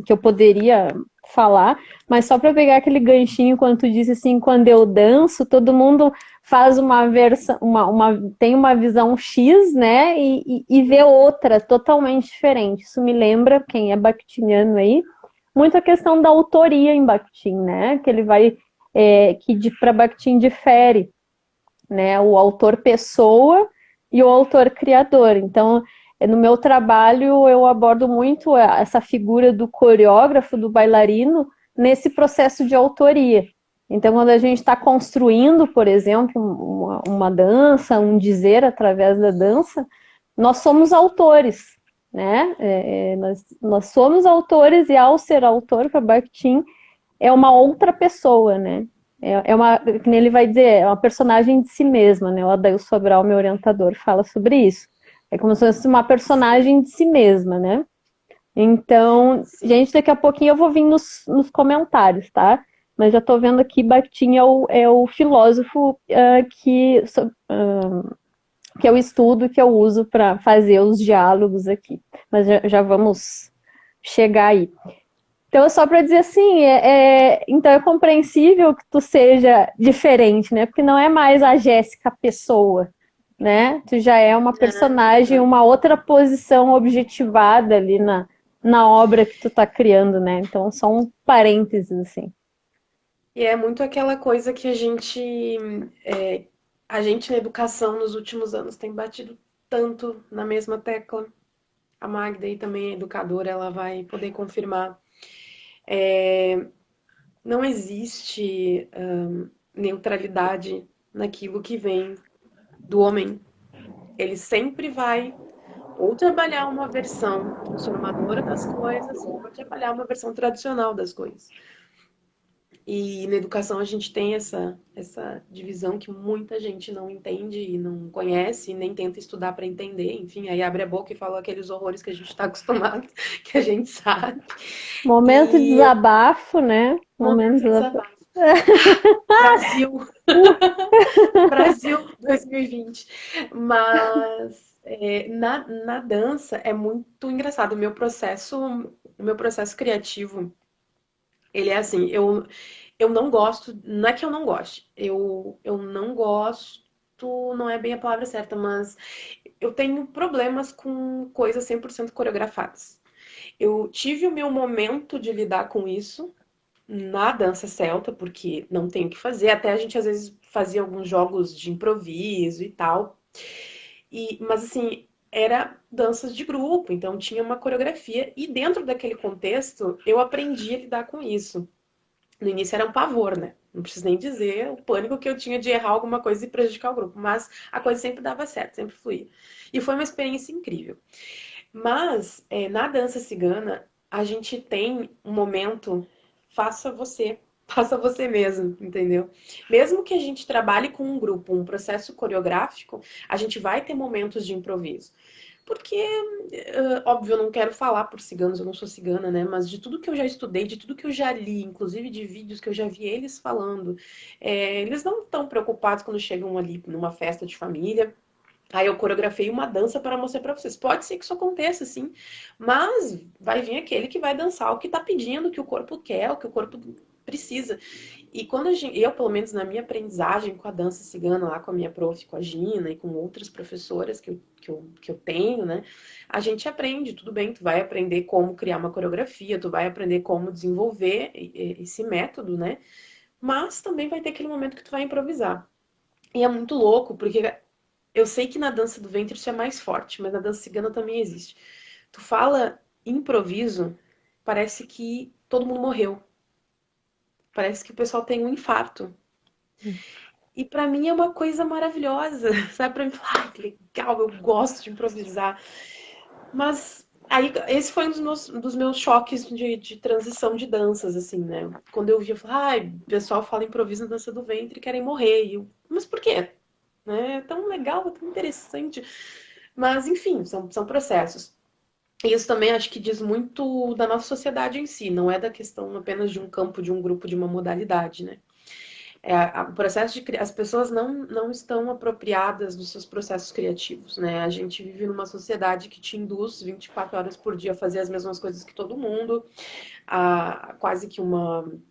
que eu poderia falar, mas só pra pegar aquele ganchinho, quando tu disse assim, quando eu danço, todo mundo faz uma versão, tem uma visão X, né, e vê outra totalmente diferente. Isso me lembra, quem é bakhtiniano aí, muito a questão da autoria em Bakhtin, né, que ele vai, para Bakhtin difere, né? O autor pessoa e o autor criador. Então, no meu trabalho, eu abordo muito essa figura do coreógrafo, do bailarino, nesse processo de autoria. Então, quando a gente está construindo, por exemplo, uma dança, um dizer através da dança, nós somos autores, né? Nós somos autores e ao ser autor, para Bakhtin, é uma outra pessoa, né? Que nem ele vai dizer, é uma personagem de si mesma, né? O Adail Sobral, meu orientador, fala sobre isso. É como se fosse uma Sim. personagem de si mesma, né? Então, Sim. gente, daqui a pouquinho eu vou vir nos comentários, tá? Mas já tô vendo aqui, Bakhtin é o filósofo que eu estudo, que eu uso para fazer os diálogos aqui. Mas já vamos chegar aí. Então, só para dizer assim, então é compreensível que tu seja diferente, né? Porque não é mais a Jéssica pessoa, né? Tu já é uma personagem, uma outra posição objetivada ali na obra que tu tá criando, né? Então, só um parênteses, assim. E é muito aquela coisa que a gente na educação nos últimos anos tem batido tanto na mesma tecla. A Magda aí também é educadora, ela vai poder confirmar. Não existe neutralidade naquilo que vem do homem. Ele sempre vai ou trabalhar uma versão transformadora das coisas, ou vai trabalhar uma versão tradicional das coisas. E na educação a gente tem essa divisão que muita gente não entende e não conhece, e nem tenta estudar para entender. Enfim, aí abre a boca e fala aqueles horrores que a gente está acostumado, que a gente sabe. Momento de E desabafo, né? Momento de momento de desabafo. desabafo. Brasil, Brasil 2020. Mas na dança é muito engraçado. O meu processo criativo, ele é assim, eu não gosto, não é que eu não goste, eu não gosto, não é bem a palavra certa, mas eu tenho problemas com coisas 100% coreografadas. Eu tive o meu momento de lidar com isso na dança celta, porque não tem o que fazer, até a gente às vezes fazia alguns jogos de improviso e tal. Mas assim, era danças de grupo, então tinha uma coreografia e dentro daquele contexto eu aprendi a lidar com isso. No início era um pavor, né? Não preciso nem dizer o pânico que eu tinha de errar alguma coisa e prejudicar o grupo, mas a coisa sempre dava certo, sempre fluía. E foi uma experiência incrível. Mas na dança cigana, a gente tem um momento, faça você, faça você mesmo, entendeu? Mesmo que a gente trabalhe com um grupo, um processo coreográfico, a gente vai ter momentos de improviso. Porque, óbvio, eu não quero falar por ciganos, eu não sou cigana, né? Mas de tudo que eu já estudei, de tudo que eu já li, inclusive de vídeos que eu já vi eles falando, eles não estão preocupados quando chegam ali numa festa de família. Aí eu coreografei uma dança para mostrar para vocês. Pode ser que isso aconteça, sim, mas vai vir aquele que vai dançar o que tá pedindo, o que o corpo quer, o que o corpo precisa. E quando eu, pelo menos na minha aprendizagem com a dança cigana, lá com a minha prof, com a Gina e com outras professoras que eu tenho, né? A gente aprende, tudo bem, tu vai aprender como criar uma coreografia, tu vai aprender como desenvolver esse método, né? Mas também vai ter aquele momento que tu vai improvisar. E é muito louco, porque eu sei que na dança do ventre isso é mais forte, mas na dança cigana também existe. Tu fala improviso, parece que todo mundo morreu. Parece que o pessoal tem um infarto. E pra mim é uma coisa maravilhosa, sabe? Pra mim, falar, que legal, eu gosto de improvisar. Mas aí, esse foi um dos meus choques de transição de danças, assim, né? Quando eu vi, eu falei, o pessoal fala improviso na dança do ventre e querem morrer. E eu, mas por quê? Né? É tão legal, é tão interessante. Mas, enfim, são processos. E isso também acho que diz muito da nossa sociedade em si, não é da questão apenas de um campo, de um grupo, de uma modalidade, né? O processo as pessoas não estão apropriadas dos seus processos criativos, né? A gente vive numa sociedade que te induz 24 horas por dia a fazer as mesmas coisas que todo mundo, quase que como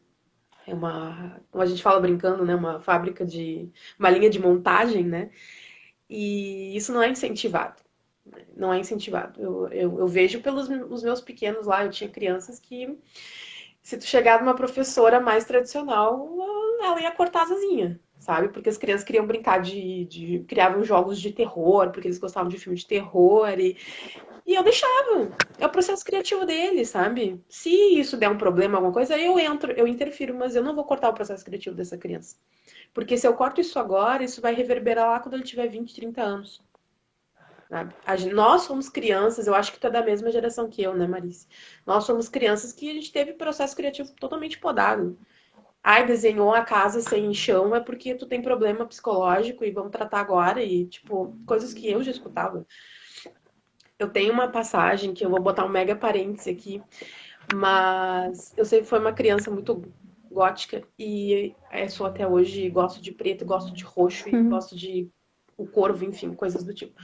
a gente fala brincando, né? Uma linha de montagem, né? E isso não é incentivado. Não é incentivado. Eu vejo pelos os meus pequenos lá, eu tinha crianças que, se tu chegar numa professora mais tradicional, ela ia cortar as asinhas, sabe? Porque as crianças queriam brincar criavam jogos de terror, porque eles gostavam de filme de terror, e eu deixava. É o processo criativo deles, sabe? Se isso der um problema, alguma coisa, aí eu entro, eu interfiro, mas eu não vou cortar o processo criativo dessa criança. Porque se eu corto isso agora, isso vai reverberar lá quando ele tiver 20, 30 anos. Sabe? Nós somos crianças, eu acho que tu é da mesma geração que eu, né, Marice? Nós somos crianças que a gente teve processo criativo totalmente podado. Ai, desenhou a casa sem chão é porque tu tem problema psicológico e vamos tratar agora. E, tipo, coisas que eu já escutava. Eu tenho uma passagem que eu vou botar um mega parêntese aqui, mas eu sempre fui uma criança muito gótica e sou até hoje, gosto de preto, gosto de roxo e gosto de o corvo, enfim, coisas do tipo.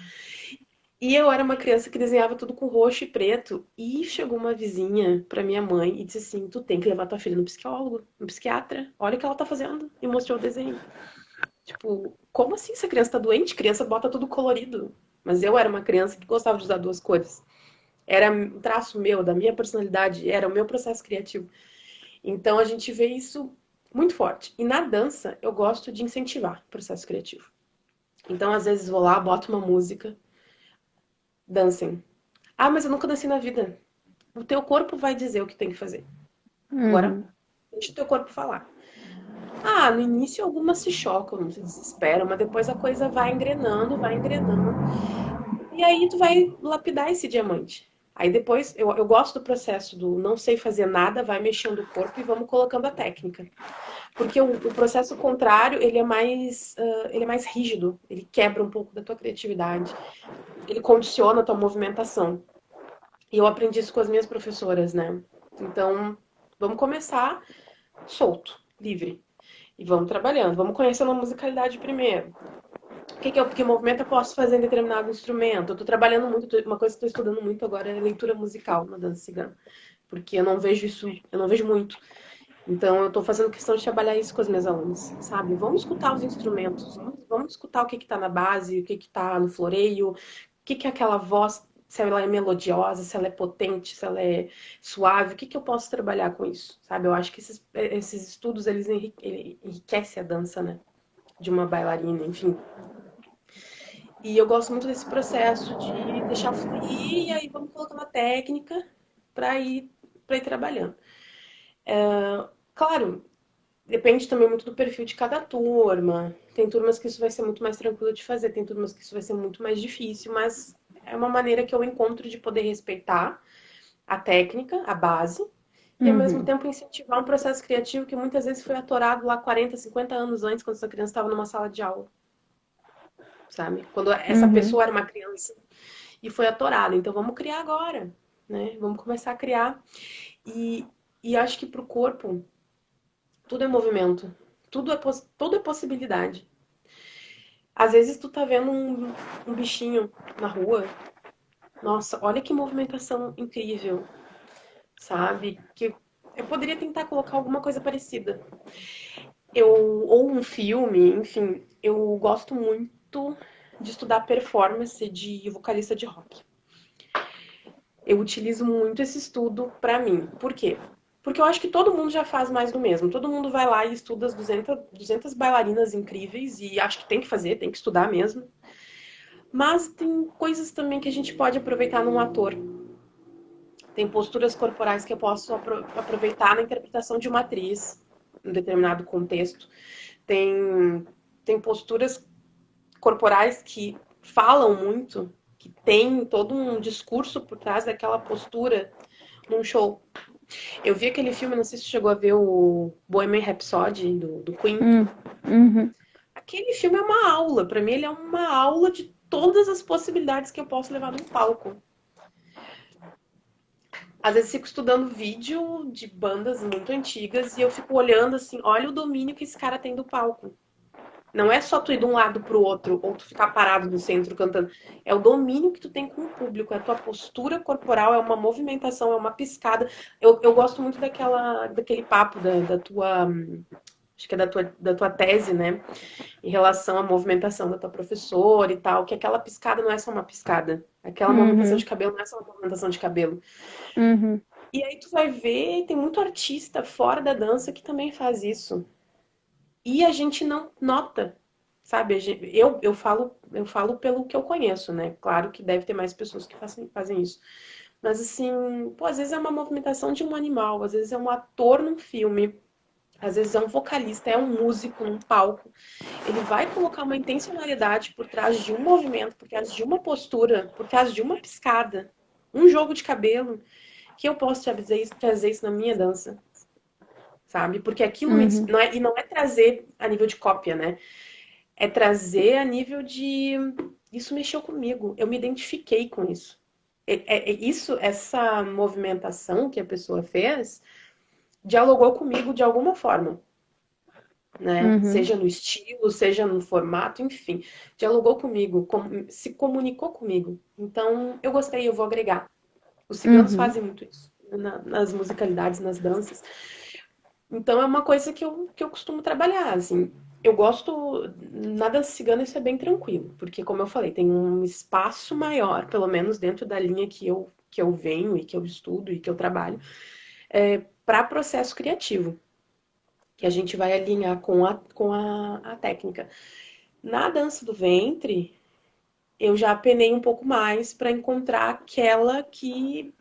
E eu era uma criança que desenhava tudo com roxo e preto. E chegou uma vizinha pra minha mãe e disse assim: Tu tem que levar tua filha no psicólogo, no psiquiatra. Olha o que ela tá fazendo. E mostrou o desenho. Tipo, como assim essa criança tá doente? Criança bota tudo colorido. Mas eu era uma criança que gostava de usar duas cores. Era um traço meu, da minha personalidade, era o meu processo criativo. Então a gente vê isso muito forte. E na dança, eu gosto de incentivar o processo criativo. Então, às vezes, vou lá, boto uma música, dancem. Ah, mas eu nunca dancei na vida. O teu corpo vai dizer o que tem que fazer. Agora, Uhum. deixa o teu corpo falar. Ah, no início algumas se chocam, se desesperam, mas depois a coisa vai engrenando, vai engrenando. E aí tu vai lapidar esse diamante. Aí depois, eu gosto do processo do não sei fazer nada, vai mexendo o corpo e vamos colocando a técnica. Porque o processo contrário, ele é mais rígido, ele quebra um pouco da tua criatividade, ele condiciona a tua movimentação. E eu aprendi isso com as minhas professoras, né? Então, vamos começar solto, livre. E vamos trabalhando, vamos conhecendo a musicalidade primeiro. Que movimento eu posso fazer em determinado instrumento? Eu tô trabalhando muito, uma coisa que eu tô estudando muito agora é leitura musical na dança cigana. Porque eu não vejo isso, eu não vejo muito. Então eu tô fazendo questão de trabalhar isso com as minhas alunas, sabe? Vamos escutar os instrumentos, vamos escutar o que que tá na base, o que que tá no floreio, o que que é aquela voz, se ela é melodiosa, se ela é potente, se ela é suave, o que que eu posso trabalhar com isso, sabe? Eu acho que esses estudos, eles enriquecem a dança, né? De uma bailarina, enfim. E eu gosto muito desse processo de deixar fluir e aí vamos colocando a técnica para ir trabalhando. Claro, depende também muito do perfil de cada turma. Tem turmas que isso vai ser muito mais tranquilo de fazer, tem turmas que isso vai ser muito mais difícil, mas é uma maneira que eu encontro de poder respeitar a técnica, a base, e ao mesmo Uhum. tempo incentivar um processo criativo que muitas vezes foi atorado lá 40, 50 anos antes, quando essa criança estava numa sala de aula, sabe? Quando essa Uhum. pessoa era uma criança e foi atorada. Então vamos criar agora, né? Vamos começar a criar. E, e acho que para o corpo tudo é movimento, tudo é possibilidade. Às vezes tu tá vendo um bichinho na rua, nossa, olha que movimentação incrível, sabe? Que eu poderia tentar colocar alguma coisa parecida. Ou um filme, enfim, eu gosto muito de estudar performance de vocalista de rock. Eu utilizo muito esse estudo para mim. Por quê? Porque eu acho que todo mundo já faz mais do mesmo. Todo mundo vai lá e estuda as 200 bailarinas incríveis e acho que tem que fazer, tem que estudar mesmo. Mas tem coisas também que a gente pode aproveitar num ator. Tem posturas corporais que eu posso aproveitar na interpretação de uma atriz, em determinado contexto. Tem, tem posturas corporais que falam muito, que tem todo um discurso por trás daquela postura num show. Eu vi aquele filme, não sei se você chegou a ver o Bohemian Rhapsody do Queen. Uhum. Aquele filme é uma aula, pra mim ele é uma aula de todas as possibilidades que eu posso levar num palco. Às vezes fico estudando vídeo de bandas muito antigas e eu fico olhando assim, olha o domínio que esse cara tem do palco. Não é só tu ir de um lado pro outro ou tu ficar parado no centro cantando. É o domínio que tu tem com o público, é a tua postura corporal, é uma movimentação, é uma piscada. Eu gosto muito daquele papo da tua. Acho que é da tua tese, né? Em relação à movimentação da tua professora e tal, que aquela piscada não é só uma piscada. Aquela movimentação de Uhum. cabelo não é só uma movimentação de cabelo. Uhum. E aí tu vai ver, tem muito artista fora da dança que também faz isso. E a gente não nota, sabe? Eu falo pelo que eu conheço, né? Claro que deve ter mais pessoas que fazem isso. Mas assim, pô, às vezes é uma movimentação de um animal, às vezes é um ator num filme, às vezes é um vocalista, é um músico num palco. Ele vai colocar uma intencionalidade por trás de um movimento, por trás de uma postura, por trás de uma piscada, um jogo de cabelo, que eu posso trazer isso na minha dança, sabe? Porque aquilo Uhum. não é, e não é trazer a nível de cópia, né? É trazer a nível de isso mexeu comigo, eu me identifiquei com isso. Isso, essa movimentação que a pessoa fez, dialogou comigo de alguma forma. né? Seja no estilo, seja no formato, enfim. Dialogou comigo, se comunicou comigo. Então, eu gostei, eu vou agregar. Os ciganos Uhum. fazem muito isso, nas musicalidades, nas danças. Então, é uma coisa que eu costumo trabalhar, assim. Eu gosto, na dança cigana isso é bem tranquilo, porque, como eu falei, tem um espaço maior, pelo menos dentro da linha que eu venho e que eu estudo e que eu trabalho, para processo criativo, que a gente vai alinhar com a técnica. Na dança do ventre, eu já penei um pouco mais para encontrar aquela que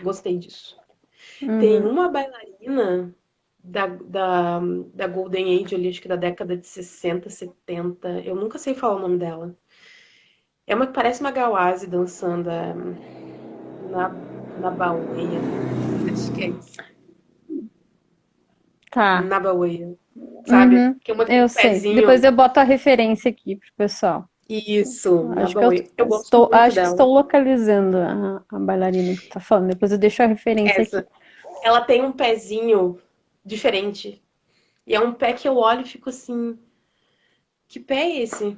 gostei disso. Tem Uhum. uma bailarina da Golden Age, ali, acho que da década de 60, 70. Eu nunca sei falar o nome dela. É uma que parece uma Gawase dançando na baleia. Acho que é isso. Tá. Na baleia. Sabe? Uhum. Que é uma que tem Eu um sei. Depois pezinho. eu boto a referência aqui pro pessoal. Isso, na Acho que eu baleia. Eu gosto muito acho que dela. estou localizando a bailarina que tu tá falando. Depois eu deixo a referência aqui. Essa. Ela tem um pezinho diferente. E é um pé que eu olho e fico assim, que pé é esse?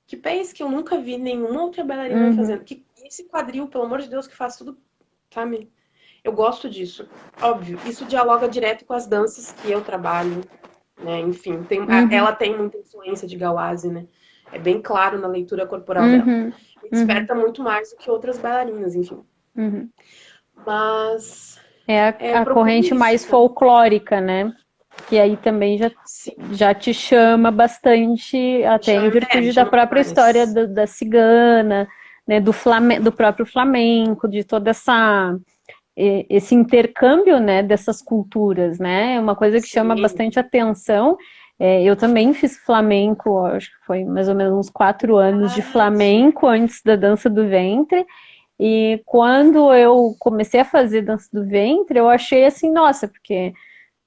Que pé é esse que eu nunca vi nenhuma outra bailarina Uhum. fazendo? Que esse quadril, pelo amor de Deus, que faz tudo, sabe? Eu gosto disso. Óbvio, isso dialoga direto com as danças que eu trabalho, né? Enfim, Uhum. ela tem muita influência de Gawase, né? É bem claro na leitura corporal dela. Uhum. Me Uhum. desperta muito mais do que outras bailarinas, enfim. Uhum. Mas É a procuro corrente isso, mais sabe? folclórica, né? Que aí também Sim, já te chama bastante, até em me virtude da chama própria história mais. da cigana, né, do próprio flamenco, de toda esse intercâmbio, né, dessas culturas, né? É uma coisa que chama Sim. bastante atenção. Eu também fiz flamenco, acho que foi mais ou menos uns 4 anos de Ah, sim. flamenco antes da dança do ventre. E quando eu comecei a fazer dança do ventre, eu achei assim, nossa, porque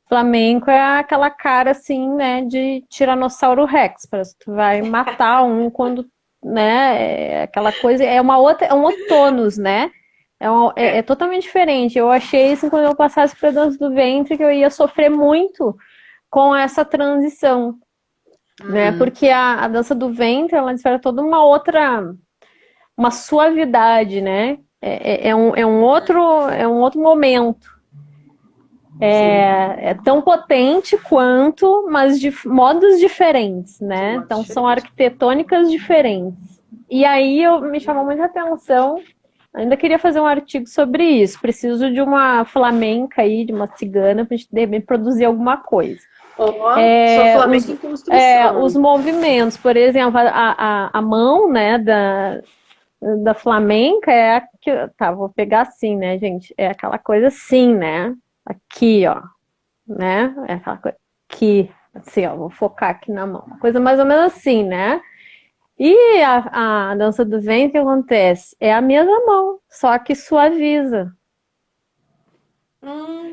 flamenco é aquela cara assim, né, de Tiranossauro Rex, parece que tu vai matar um quando, né, aquela coisa, é um outro tônus, né? É É. totalmente diferente. Eu achei assim quando eu passasse para dança do ventre que eu ia sofrer muito com essa transição, né? Uhum. Porque a dança do ventre ela espera toda uma suavidade, né? É um outro momento. Sim. É tão potente quanto, mas de modos diferentes, De né? modo Então são diferente. arquitetônicas diferentes. E aí me chamou muita atenção. Ainda queria fazer um artigo sobre isso. Preciso de uma flamenca aí, de uma cigana, para a gente de repente produzir alguma coisa. Ó, sou É, flamenca em os construção. movimentos, por exemplo, a mão, né, da flamenca é a que. Tá, vou pegar assim, né, gente? É aquela coisa assim, né? Aqui, ó, né? É aquela coisa aqui, assim, ó, vou focar aqui na mão. Uma coisa mais ou menos assim, né? E a dança do ventre, o que acontece? É a mesma mão, só que suaviza.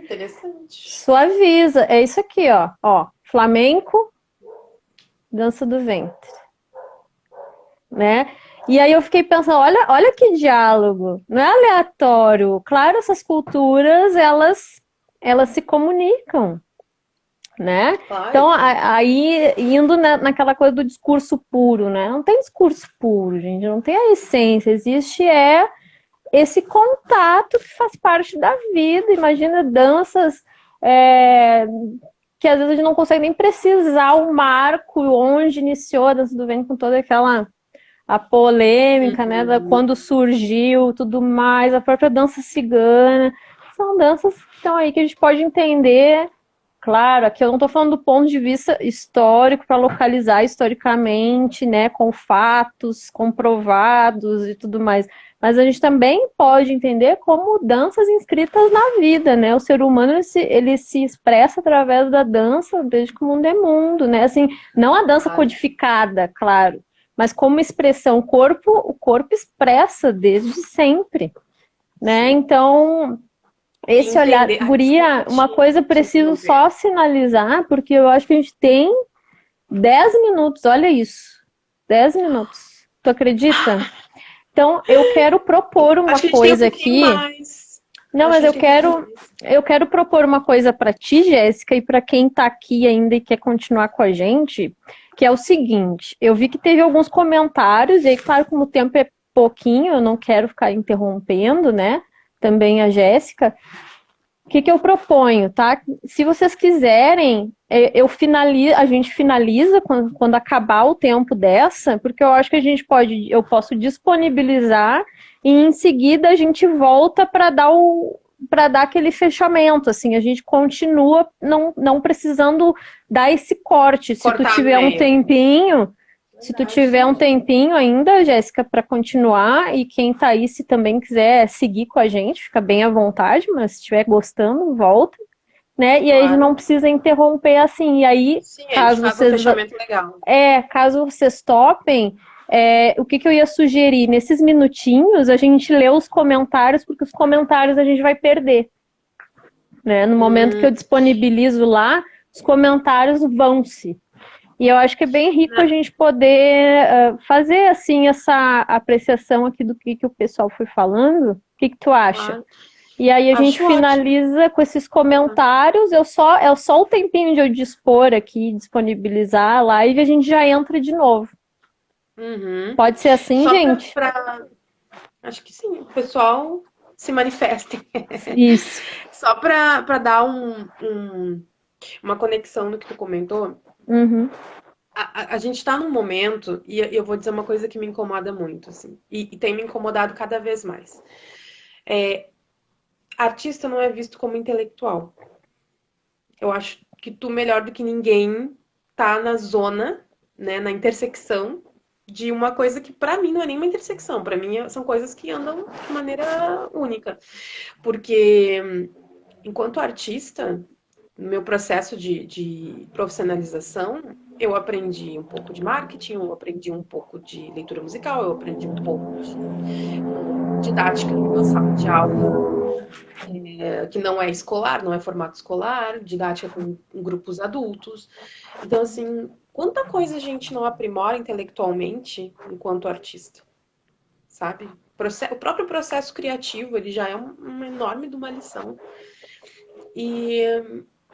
Interessante. Suaviza. É isso aqui, ó. Ó, flamenco, dança do ventre, né? E aí eu fiquei pensando, olha que diálogo, não é aleatório. Claro, essas culturas, elas se comunicam, né? Claro Então, que aí, indo naquela coisa do discurso puro, né? Não tem discurso puro, gente, não tem a essência, existe esse contato que faz parte da vida. Imagina danças é, que às vezes a gente não consegue nem precisar o marco onde iniciou a dança do ventre com toda aquela a polêmica, né, da uhum. quando surgiu, tudo mais, a própria dança cigana. São danças que estão aí que a gente pode entender. Claro, aqui eu não estou falando do ponto de vista histórico para localizar historicamente, né, com fatos comprovados e tudo mais. Mas a gente também pode entender como danças inscritas na vida, né? O ser humano ele se expressa através da dança desde que o mundo é mundo, né? Assim, não a dança Claro. codificada, claro, mas como expressão, o corpo expressa desde sempre, né? Sim. Então, E esse olhar, entender. Ah, guria, desculpa uma coisa eu te preciso interromper. só sinalizar, porque eu acho que a gente tem 10 minutos, olha isso, 10 minutos. Tu acredita? Então, eu quero propor uma Acho que a gente tem um coisa pouquinho aqui. mais. Não, Acho mas que a gente tem que fazer isso. eu quero propor uma coisa para ti, Jéssica, e para quem está aqui ainda e quer continuar com a gente, que é o seguinte: eu vi que teve alguns comentários, e aí, claro, como o tempo é pouquinho, eu não quero ficar interrompendo, né? Também a Jéssica. O que eu proponho, tá? Se vocês quiserem, a gente finaliza quando acabar o tempo dessa, porque eu acho que eu posso disponibilizar e em seguida a gente volta para dar aquele fechamento, assim, a gente continua não precisando dar esse corte. Cortar no meio. Se tu Verdade, tiver um sim. tempinho ainda, Jéssica, para continuar, e quem tá aí, se também quiser seguir com a gente, fica bem à vontade, mas se estiver gostando, volta, né? E aí a gente não Claro. precisa interromper assim. E aí, Sim, a gente faz um fechamento legal. caso vocês topem, o que eu ia sugerir? Nesses minutinhos, a gente lê os comentários, porque os comentários a gente vai perder, né? No momento que eu Hum, disponibilizo lá, os comentários vão-se. E eu acho que é bem rico a na- gente poder fazer assim essa apreciação aqui do que o pessoal foi falando. O que tu acha? claro. E aí a gente Acho ótimo. finaliza com esses comentários. É só o tempinho de eu dispor aqui, disponibilizar a live, e a gente já entra de novo. Uhum. Pode ser assim, Só gente? acho que sim, o pessoal se manifestem. Isso. Só para dar uma conexão no que tu comentou, Uhum. a gente está num momento, e eu vou dizer uma coisa que me incomoda muito, assim, e tem me incomodado cada vez mais. Artista não é visto como intelectual. Eu acho que tu, melhor do que ninguém, tá na zona, né, na intersecção de uma coisa que para mim não é nem uma intersecção, para mim são coisas que andam de maneira única. Porque enquanto artista, no meu processo de profissionalização, eu aprendi um pouco de marketing, eu aprendi um pouco de leitura musical, eu aprendi um pouco de didática numa sala de aula que não é escolar, não é formato escolar, didática com grupos adultos. Então, assim, quanta coisa a gente não aprimora intelectualmente enquanto artista, sabe? O próprio processo criativo, ele já é uma enorme de uma lição. E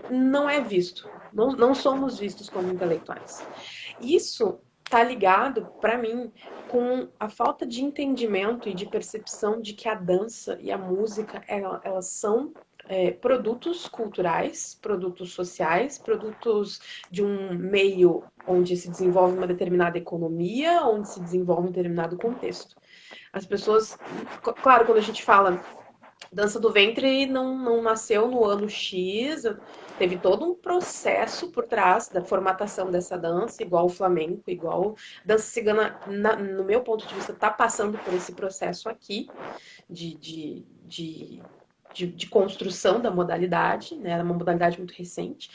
não é visto. Não somos vistos como intelectuais. Isso está ligado, para mim, com a falta de entendimento e de percepção de que a dança e a música elas são produtos culturais, produtos sociais, produtos de um meio onde se desenvolve uma determinada economia, onde se desenvolve um determinado contexto. As pessoas, claro, quando a gente fala dança do ventre não nasceu no ano X, teve todo um processo por trás da formatação dessa dança, igual o flamenco, igual dança cigana, no meu ponto de vista, está passando por esse processo aqui de, de, de, de construção da modalidade, né? É uma modalidade muito recente.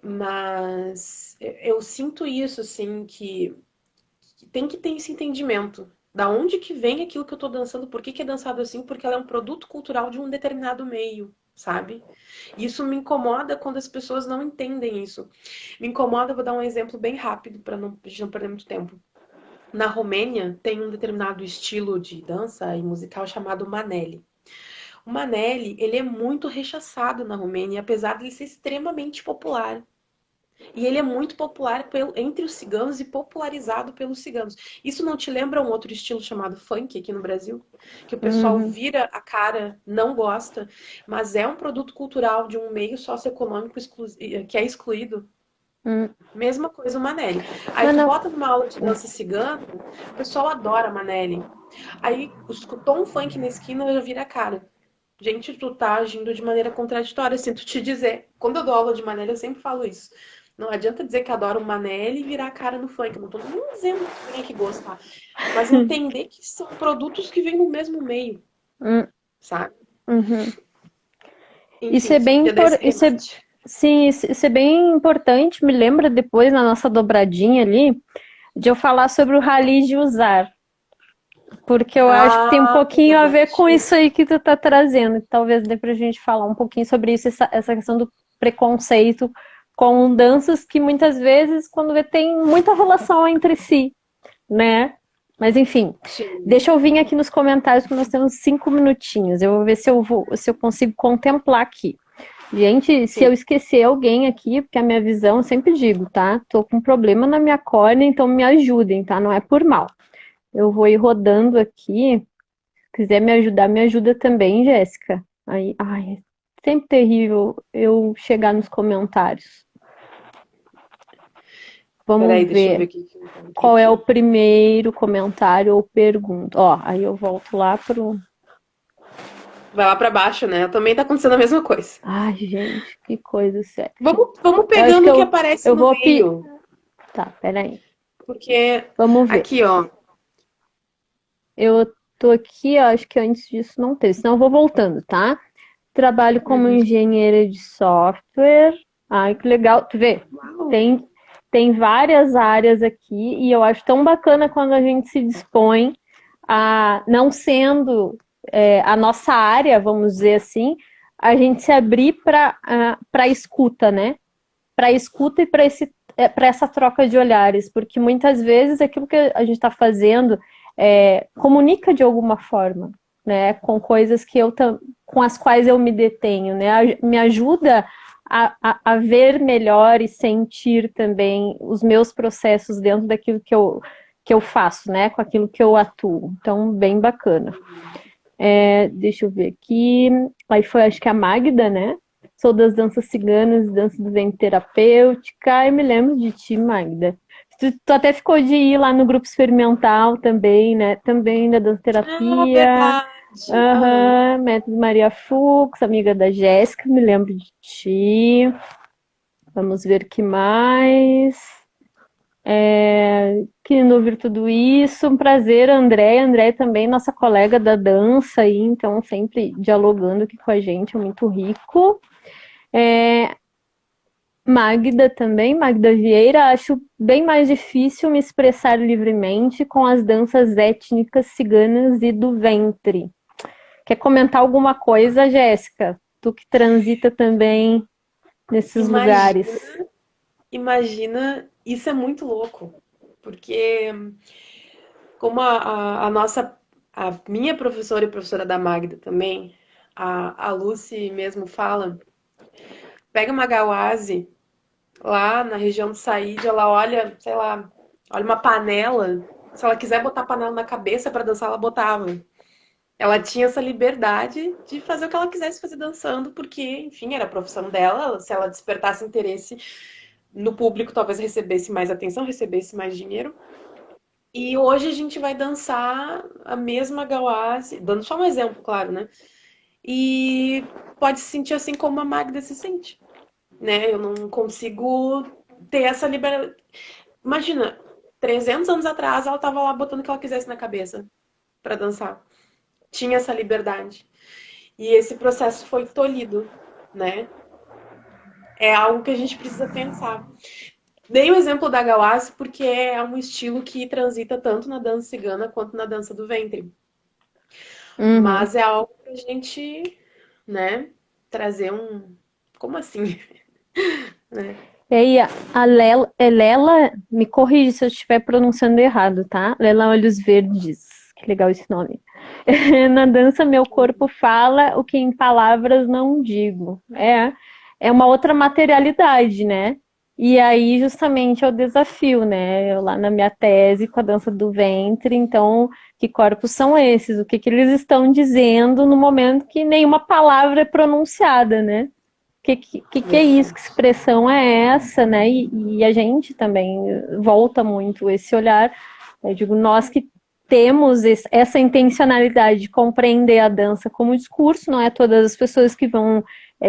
Mas eu sinto isso, assim, que tem que ter esse entendimento. Da onde que vem aquilo que eu tô dançando? Por que que é dançado assim? Porque ela é um produto cultural de um determinado meio, sabe? E isso me incomoda quando as pessoas não entendem isso. Me incomoda, vou dar um exemplo bem rápido para a gente não perder muito tempo. Na Romênia tem um determinado estilo de dança e musical chamado Manelli. O Manelli, ele é muito rechaçado na Romênia, apesar de ele ser extremamente popular. E ele é muito popular entre os ciganos e popularizado pelos ciganos. Isso não te lembra um outro estilo chamado funk aqui no Brasil? Que o pessoal Uhum. vira a cara, não gosta, mas é um produto cultural de um meio socioeconômico que é excluído. Uhum. Mesma coisa o Manelli. Aí Não, tu não. bota numa aula de dança cigana, o pessoal adora Manelli. Aí escutou um funk na esquina, já vira a cara. Gente, tu tá agindo de maneira contraditória, sinto te dizer. Quando eu dou aula de Manelli, eu sempre falo isso. Não adianta dizer que adoro o Manelli e virar a cara no funk. Não tô nem dizendo que tem que gostar. Mas entender que são produtos que vêm no mesmo meio, Uhum. sabe? Uhum. Isso Enfim, é só bem queria dar esse importante. remate. Sim, isso é bem importante. Me lembra depois na nossa dobradinha ali de eu falar sobre o rally de usar, porque eu acho que tem um Ah, pouquinho a ver com isso importantíssimo. aí que tu tá trazendo. Talvez dê pra gente falar um pouquinho sobre isso, essa questão do preconceito com danças que muitas vezes, quando vê, tem muita relação entre si, né? Mas enfim, Sim, deixa eu vir aqui nos comentários que nós temos 5 minutinhos. Eu vou ver se eu consigo contemplar aqui. Gente, se eu sim. esquecer alguém aqui, porque a minha visão, eu sempre digo, tá? Tô com um problema na minha córnea, então me ajudem, tá? Não é por mal. Eu vou ir rodando aqui. Se quiser me ajudar, me ajuda também, Jéssica. Aí, ai, é sempre terrível eu chegar nos comentários. Peraí, Vamos deixa eu ver ver o que que eu encontro qual é o aqui. primeiro comentário ou pergunta. Ó, aí eu volto lá pro. Vai lá pra baixo, né? Também tá acontecendo a mesma coisa. Ai, gente, que coisa séria. Vamos Eu acho que pegando o que aparece eu no vou. meio. Tá, peraí. Porque Vamos ver. aqui, ó. Eu tô aqui, ó, acho que antes disso não teve, senão eu vou voltando, tá? Trabalho como Uhum. engenheira de software. Ai, que legal. Tu vê, Uau. tem, tem várias áreas aqui e eu acho tão bacana quando a gente se dispõe a, não sendo a nossa área, vamos dizer assim, a gente se abrir para escuta, né? Para escuta e para essa troca de olhares, porque muitas vezes aquilo que a gente está fazendo comunica de alguma forma, né? Com coisas que com as quais eu me detenho, né? Me ajuda a ver melhor e sentir também os meus processos dentro daquilo que eu faço, né? Com aquilo que eu atuo. Então, bem bacana. Deixa eu ver aqui. Aí foi, acho que a Magda, né? Sou das danças ciganas, dança do ventre terapêutica. Eu me lembro de ti, Magda. Tu até ficou de ir lá no grupo experimental também, né? Também da dança Ah, terapia. verdade. Aham. Aham, Método Maria Fux, amiga da Jéssica, me lembro de ti. Vamos ver o que mais. Querendo ouvir tudo isso. Um prazer, André. André também, nossa colega da dança aí, então sempre dialogando aqui com a gente, é muito rico. É, Magda também, Magda Vieira, acho bem mais difícil me expressar livremente com as danças étnicas ciganas e do ventre. Quer comentar alguma coisa, Jéssica? Tu que transita também nesses Imagina, lugares. imagina, isso é muito louco. Porque como a nossa, a minha professora e professora da Magda também, a Lucy mesmo fala, pega uma gauase lá na região do Saíde, ela olha, sei lá, olha uma panela. Se ela quiser botar a panela na cabeça para dançar, ela botava. Ela tinha essa liberdade de fazer o que ela quisesse fazer dançando, porque, enfim, era a profissão dela. Se ela despertasse interesse no público, talvez recebesse mais atenção, recebesse mais dinheiro. E hoje a gente vai dançar a mesma Gauase, dando só um exemplo, claro, né? E pode se sentir assim como a Magda se sente, né? Eu não consigo ter essa liberdade. Imagina, 300 anos atrás ela tava lá botando o que ela quisesse na cabeça para dançar. Tinha essa liberdade. E esse processo foi tolhido, né? É algo que a gente precisa pensar. Dei o exemplo da Gawasse porque é um estilo que transita tanto na dança cigana quanto na dança do ventre. Uhum. Mas é algo pra gente, né, trazer um. Como assim? Né? E aí, a Lela, Lela, me corrige se eu estiver pronunciando errado, tá? Lela Olhos Verdes. Que legal esse nome. Na dança, meu corpo fala o que em palavras não digo. É uma outra materialidade, né? E aí, justamente, é o desafio, né? Eu lá na minha tese com a dança do ventre, então, que corpos são esses? O que que eles estão dizendo no momento que nenhuma palavra é pronunciada, né? Que é isso? Que Verdade. expressão é essa, né? E a gente também volta muito esse olhar. Eu digo, nós que temos essa intencionalidade de compreender a dança como discurso, não é todas as pessoas que vão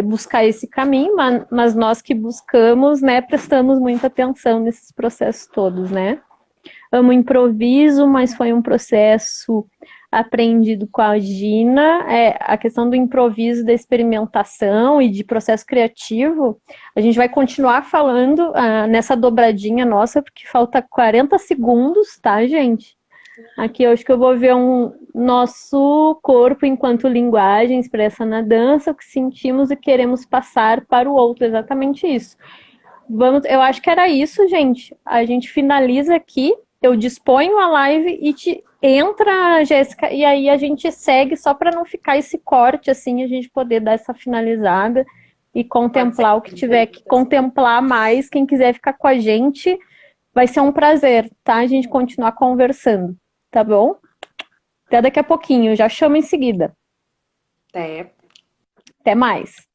buscar esse caminho, mas nós que buscamos, né, prestamos muita atenção nesses processos todos, né? Amo improviso, mas foi um processo aprendido com a Gina. A questão do improviso, da experimentação e de processo criativo, a gente vai continuar falando nessa dobradinha nossa, porque falta 40 segundos, tá, gente? Aqui eu acho que eu vou ver um nosso corpo enquanto linguagem expressa na dança, o que sentimos e queremos passar para o outro, exatamente isso. Eu acho que era isso, gente. A gente finaliza aqui. eu disponho a live e entra, Jéssica, e aí a gente segue só para não ficar esse corte, assim, a gente poder dar essa finalizada e contemplar o que tiver que contemplar mais. Quem quiser ficar com a gente, vai ser um prazer, tá? A gente continuar conversando, tá bom? Até daqui a pouquinho, já chamo em seguida. Até. Até mais.